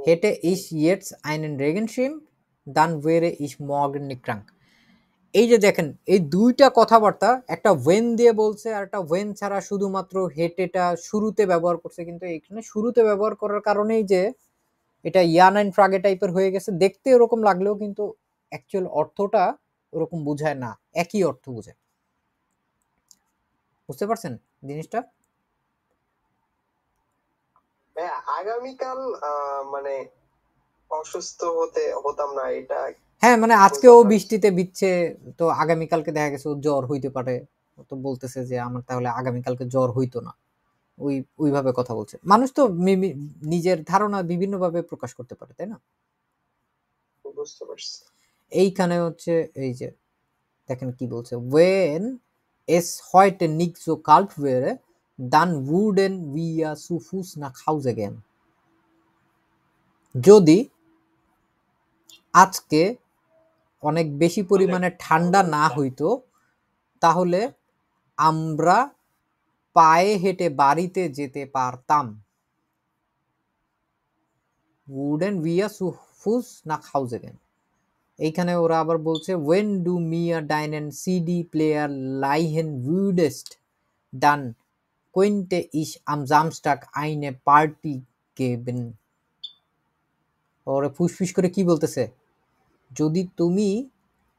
হেটে ইস ইয়েটস আইনেন রেগেনশ্রিম দান ওয়েরে ইস মর্গেন নি ক্রাঙ্ক। এই যে দেখেন এই দুইটা কথাবার্তা, একটা ওয়েন দিয়ে বলছে আর একটা ওয়েন ছাড়া শুধুমাত্র হেটেটা শুরুতে ব্যবহার করছে, কিন্তু এখানে শুরুতে ব্যবহার করার কারণেই যে এটা ইয়ান অ্যান্ড ফ্রাগে টাইপের হয়ে গেছে, দেখতে এরকম লাগলেও কিন্তু অ্যাকচুয়াল অর্থটা ওরকম বোঝায় না, একই অর্থ বোঝায়। বুঝতে পারছেন জিনিসটা? আগামীকাল মানে অসুস্থ হতাম না, এটা হ্যাঁ, মানে আজকেও বৃষ্টিতে ভিজছে, তো আগামীকালকে দেখা গেছে জ্বর হইতে পারে, তো বলতেছে যে আমার তাহলে আগামীকালকে জ্বর হইতো না। ওইভাবে কথা বলছে। মানুষ তো নিজের ধারণা বিভিন্ন ভাবে প্রকাশ করতে পারে, তাই না? বুঝতে পারছি। এইখানে হচ্ছে এই যে দেখেন কি বলছে, when es heute nicht so kalt wäre dann würden wir zu Fuß nach Hause gehen। যদি আজকে অনেক বেশি পরিমাণে ঠান্ডা না হইতো তাহলে আমরা পায়ে হেঁটে বাড়িতে যেতে পারতাম। wurden wir zu Fuß nach Hause gehen। এইখানে ওরা আবার বলছে when du mir deinen CD Player leihen würdest dann könnte ich am Samstag eine Party geben। ওরা ফুসফুস করে কি বলতেছে, যদি তুমি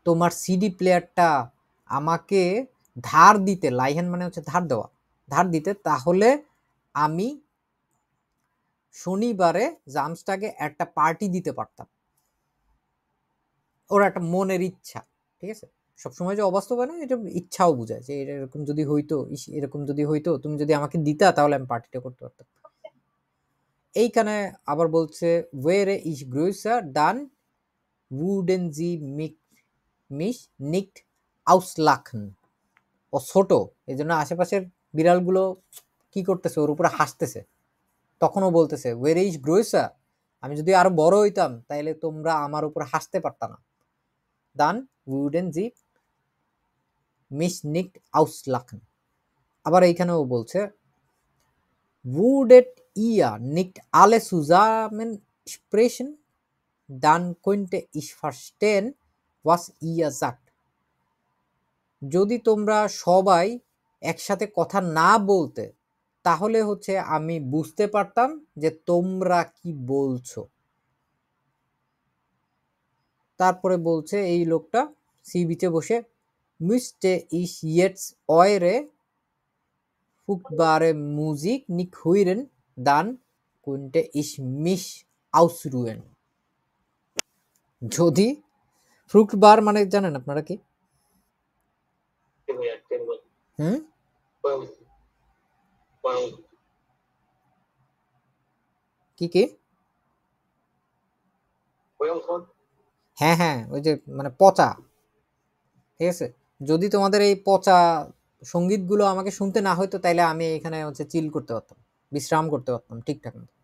তোমার সিডি প্লেয়ারটা আমাকে ধার দিতে, লাইহেন মানে হচ্ছে ধার দেওয়া, ধার দিতে, তাহলে আমি শনিবারে জামসটাকে একটা পার্টি দিতে পারতাম। ওর একটা মনের ইচ্ছা, ঠিক আছে? সবসময় যে অবাস্তব হয় না, এটা ইচ্ছাও বোঝায় যে এরকম যদি হইতো, এরকম যদি হইতো, তুমি যদি আমাকে দিতা তাহলে আমি পার্টিটা করতে পারতাম। এইখানে আবার বলছে ওয়েরে ইস গ্রুইসার ডান উডেন জি মিশ নিকট আউসলাখন। ও ছোট, এই জন্য আশেপাশের বিড়ালগুলো কি করতেছে, ওর উপরে হাসতেছে। তখনও বলতেছে ওয়েরে ইস গ্রুইসার, আমি যদি আরো বড় হইতাম তাইলে তোমরা আমার উপর হাসতে পারতাম না। দান উডেন জি মিশ নিকট আউসলাখন। আবার এইখানেও বলছে Wurdet ihr nicht alle zusammen sprechen, dann könnte ich verstehen, was ihr sagt. যদি তোমরা সবাই একসাথে কথা না বলতে, তাহলে হচ্ছে আমি বুঝতে পারতাম যে তোমরা কি বলছো। তারপরে বলছে এই লোকটা সি বিচে বসে müsste ich jetzt eure furchtbare Musik nicht hören, dann könnte ich mich ausruhen. যদি ফ্রুক্টবার মানে জানেন আপনারা কি? হুম, কি কি? হ্যাঁ হ্যাঁ, ওই যে মানে পচা, ঠিক আছে? যদি তোমাদের এই পচা সঙ্গীতগুলো আমাকে শুনতে না হইতো, তাইলে আমি এখানে হচ্ছে চিল করতে পারতাম, বিশ্রাম করতে পারতাম ঠিকঠাক মতো।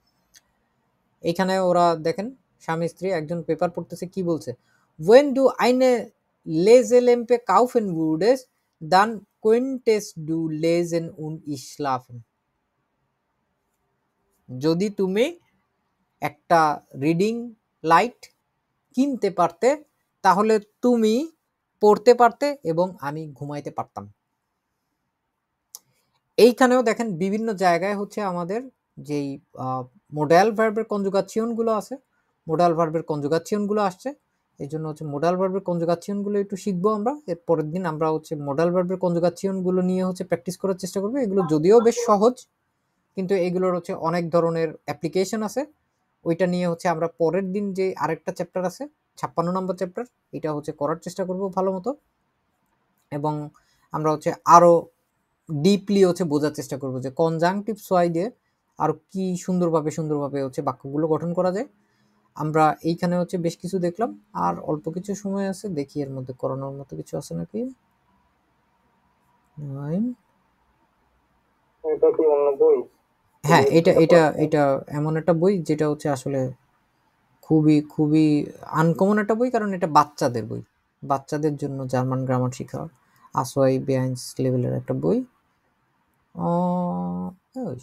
এইখানে ওরা দেখেন স্বামী স্ত্রী একজন পেপার পড়তেছে, কি বলছে, when du eine Leselampe kaufen würdest, dann könntest du lesen und ich schlafen. যদি তুমি একটা রিডিং লাইট কিনতে পারতে, তাহলে তুমি পড়তে পারতে এবং আমি ঘুমাইতে পারতাম। এইখানেও দেখেন বিভিন্ন জায়গায় হচ্ছে আমাদের যেই মোডাল ভার্বের কনজুগাসিয়নগুলো আছে, মোডাল ভার্বের কনজুগাসিয়নগুলো আসছে। এই জন্য হচ্ছে মোডাল ভার্বের কনজুগাসিয়নগুলো একটু শিখবো আমরা। এর পরের দিন আমরা হচ্ছে মোডাল ভার্বের কনজুগাসিয়নগুলো নিয়ে হচ্ছে প্র্যাকটিস করার চেষ্টা করবো। এগুলো যদিও বেশ সহজ, কিন্তু এগুলোর হচ্ছে অনেক ধরনের অ্যাপ্লিকেশন আছে। ওইটা নিয়ে হচ্ছে আমরা পরের দিন যে আরেকটা চ্যাপ্টার আছে 56 নম্বর চ্যাপ্টার, এটা হচ্ছে করার চেষ্টা করব ভালো মতো, এবং আমরা হচ্ছে আরো ডিপলি হচ্ছে বোঝার চেষ্টা করব যে কনজাংটিভ সোয়াই দিয়ে আর কি সুন্দরভাবে হচ্ছে বাক্যগুলো গঠন করা যায়। আমরা এইখানে হচ্ছে বেশ কিছু দেখলাম, আর অল্প কিছু সময় আছে, দেখি এর মধ্যে করানোর মতো কিছু আছে নাকি। এটা কি অন্য বই? হ্যাঁ, এটা এমন একটা বই যেটা হচ্ছে আসলে খুবই খুবই আনকমন একটা বই, কারণ এটা বাচ্চাদের বই, বাচ্চাদের জন্য জার্মান গ্রামার শেখা আসোয়াই বেহাইন্স লেভেলের একটা বই।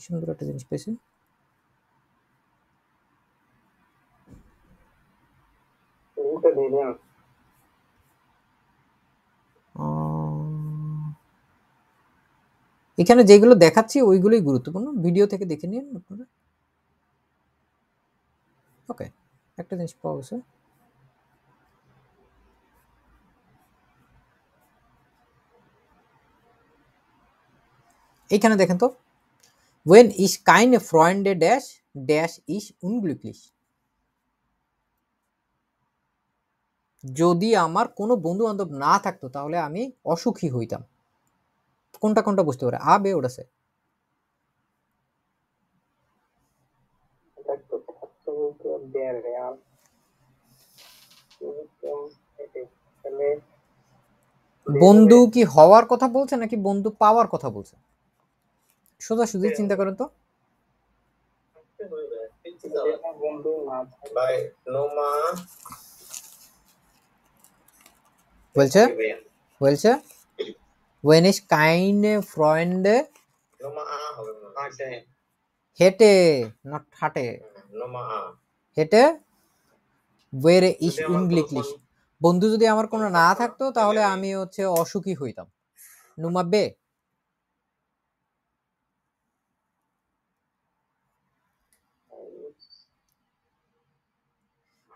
সুন্দর একটা জিনিস পেয়েছি। এখানে যেগুলো দেখাচ্ছি ওইগুলোই গুরুত্বপূর্ণ, ভিডিও থেকে দেখে নিন আপনারা। ওকে, একটা জিনিস পাওয়া গেছে। এইখানে দেখেন তো, when ich keine Freunde dash dash ich unglücklich. যদি আমার কোনো বন্ধু বান্ধব না থাকতো তাহলে আমি অসুখী হইতাম। কোনটা কোনটা বুঝতে পারে? আ বে ওড়াছে। বন্ধু কি হওয়ার কথা বলছে নাকি বন্ধু পাওয়ার কথা বলছে? সোজাসুজি চিন্তা করেন তো। বলছে when ich keine Freunde hätte, not hatte, hätte wäre ich unglücklich. বন্ধু যদি আমার কোনো না থাকতো তাহলে আমি হচ্ছে অসুখী হইতাম। নুমা বে।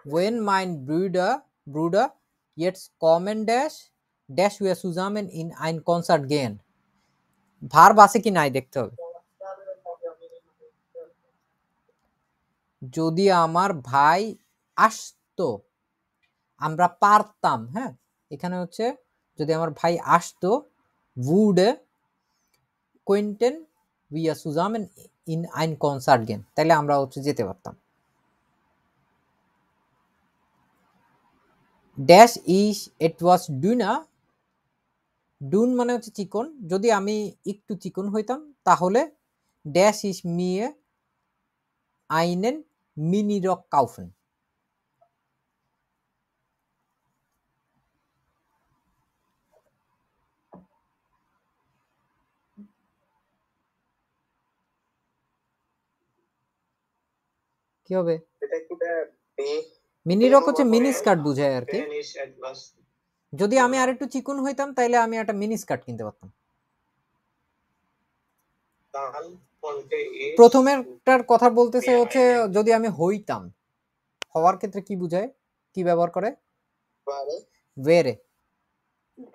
When mein Bruder jetzt kommen dash wir zusammen in ein Konzert gehen verb আছে কি নাই দেখতে হবে যদি আমার ভাই আসতো আমরা পারতাম হ্যাঁ এখানে হচ্ছে যদি আমার ভাই আসতো würde könnten wir zusammen in ein Konzert gehen তাহলে আমরা হচ্ছে যেতে পারতাম dash is etwas dünner Dune মানে হচ্ছে চিকন যদি আমি একটু চিকন হইতাম তাহলে dash is mir einen Minirock kaufen কি হবে এটা কি বে মিনি রক হচ্ছে মিনি স্কার্ট বোঝায় আর কি Ben ist etwas যদি আমি আর একটু চিকন হইতাম তাহলে আমি একটা মিনি স্কার্ট কিনতে পারতাম dann konnte ich প্রথমেরটার কথা বলতেছে হচ্ছে যদি আমি হইতাম হওয়ার ক্ষেত্রে কি বোঝায় কি ব্যবহার করে পারে wäre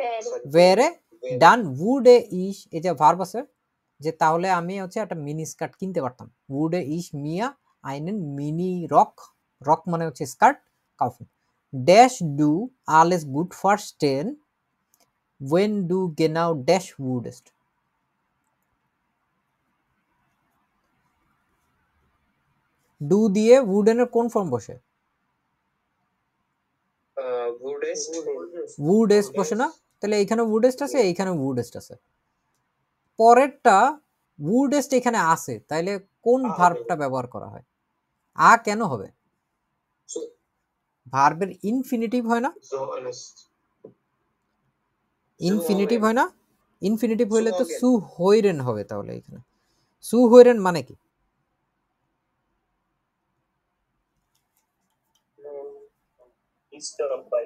Bad. wäre dann würde ich এই যে ভার্ব আছে যে তাহলে আমি হচ্ছে একটা মিনি স্কার্ট কিনতে পারতাম würde ich mir einen mini rock rock মানে হচ্ছে skirt kaufen dash du alles gut verstehen when du genau dash würdest do দিয়ে wouldn't এর কোন ফর্ম বসে wouldest wouldest বসে না তাহলে এখানে wouldest আছে এইখানে wouldest আছে পরেরটা wouldest এখানে আছে তাইলে কোন ভার্বটা ব্যবহার করা হয় আ কেন হবে ভার্বের ইনফিনিটিভ হয় না so alles ইনফিনিটিভ হয় না ইনফিনিটিভ হইলে তো সু হইরেন হবে তাহলে এখানে সু হইরেন মানে কি Instead of by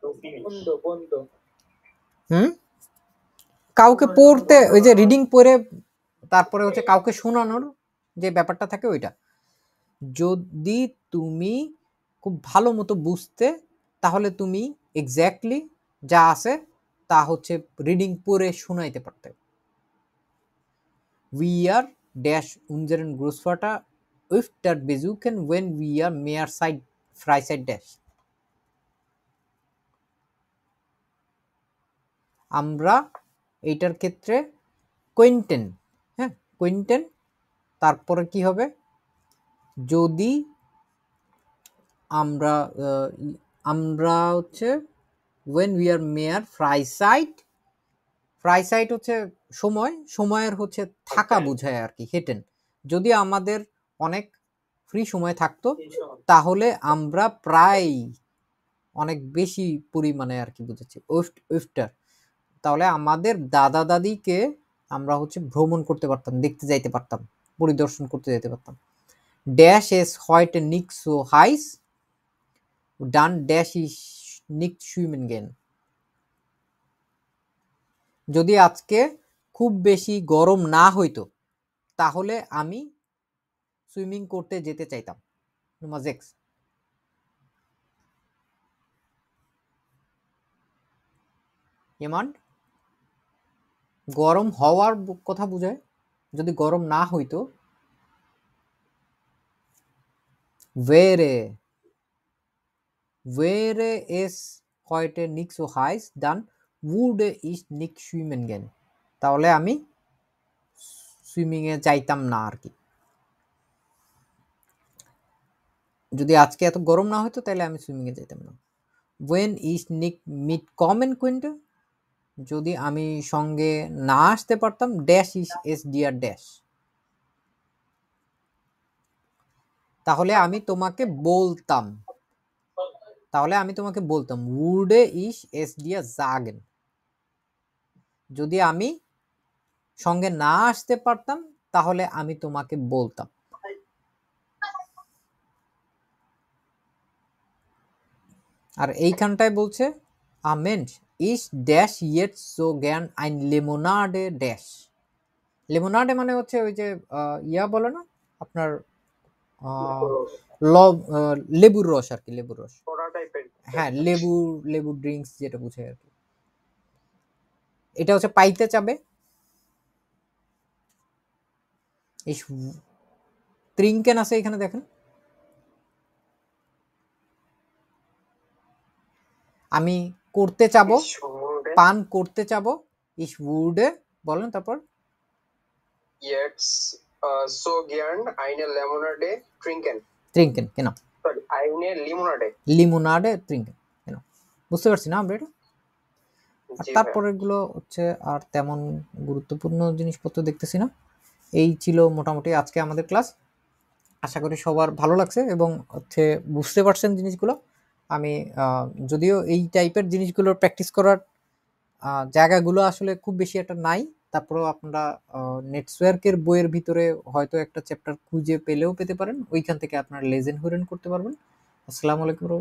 to finish. কাউকে পড়তে ওই যে রিডিং পড়ে তারপরে হচ্ছে কাউকে শোনানোর যে ব্যাপারটা থাকে ওইটা যদি তুমি খুব ভালো মতো বুঝতে তাহলে তুমি এক্স্যাক্টলি যা আছে তা হচ্ছে রিডিং পড়ে শোনাইতে পারতে we are dash unseren Großvater öfter besuchen when wir mehr Freizeit dash আমরা এইটার ক্ষেত্রে কোয়েন্টেন হ্যাঁ কোয়েন্টেন তারপরে কি হবে যদি আমরা আমরা হচ্ছে when we are mere Freizeit হচ্ছে সময় সময়ের হচ্ছে থাকা বোঝায় আর কি হেটেন যদি আমাদের অনেক ফ্রি সময় থাকতো তাহলে আমরা প্রায় অনেক বেশি পরিমাণে আর কি বুঝেছি ওয়েফটার তাহলে আমাদের দাদা দাদিকে আমরা হচ্ছে ভ্রমণ করতে পারতাম দেখতে যাইতে পারতাম পরিদর্শন করতে যেতে পারতাম dash S heute nicht so heiß dann dash ich nicht schwimmen gehen যদি আজকে খুব বেশি গরম না হইতো তাহলে আমি সুইমিং করতে যেতে চাইতাম Nummer 6 jemand গরম হওয়ার কথা বোঝায় যদি গরম না হইতো wäre es heute nicht so heiß dann würde ich nicht schwimmen gehen তাহলে আমি সুইমিং এ যাইতাম না আর কি যদি আজকে এত গরম না হতো তাহলে আমি সুইমিং এ যাইতাম না when ich nicht mitkommen könnte যদি আমি সঙ্গে না আসতে পারতাম dash is S dear dash তাহলে আমি তোমাকে বলতাম würde ich es dir sagen যদি আমি সঙ্গে না আসতে পারতাম তাহলে আমি তোমাকে বলতাম আর এইখানটায় বলছে আমেন্ট ইস ড্যাশ ইয়েট সো জ্ঞান আইন লেমোনাডে ড্যাশ লেমোনাডে মানে হচ্ছে ওই যে ইয়া বলে না আপনার লেবুর রস আর কি লেবুর রস সোডা টাইপের হ্যাঁ, লেবু ড্রিঙ্কস যেটা বুঝায় আর কি। এটা হচ্ছে পাইতে চাবে। এই ট্রিঙ্কেন আছে এখানে দেখেন। আমি করতে চাবো, Ich würde পান করতে চাবো, ইস উডে বলেন তারপর। jetzt so gern eine Limonade trinken. ট্রিঙ্কেন কেন, Sorry, eine Limonade. লিমোনাডে ট্রিঙ্কেন কেন, বুঝতে পারছি না আমরা এটা। আর জি ভাইয়া। তারপরের গুলো হচ্ছে আর তেমন গুরুত্বপূর্ণ জিনিসপত্র দেখতেছি না। এই ছিল মোটামুটি আজকে আমাদের ক্লাস। আশা করি সবার ভালো লাগছে এবং হচ্ছে বুঝতে পারছেন জিনিসগুলো। আমি যদিও এই টাইপের জিনিসগুলোর প্র্যাকটিস করার জায়গাগুলো আসলে খুব বেশি একটা নাই, তারপরেও আপনারা নেটওয়ার্কের বইয়ের ভিতরে হয়তো একটা চ্যাপ্টার খুঁজে পেলেও পেতে পারেন, ওইখান থেকে আপনারা লেজেন্ড হুরেন করতে পারবেন। আসসালামু আলাইকুম।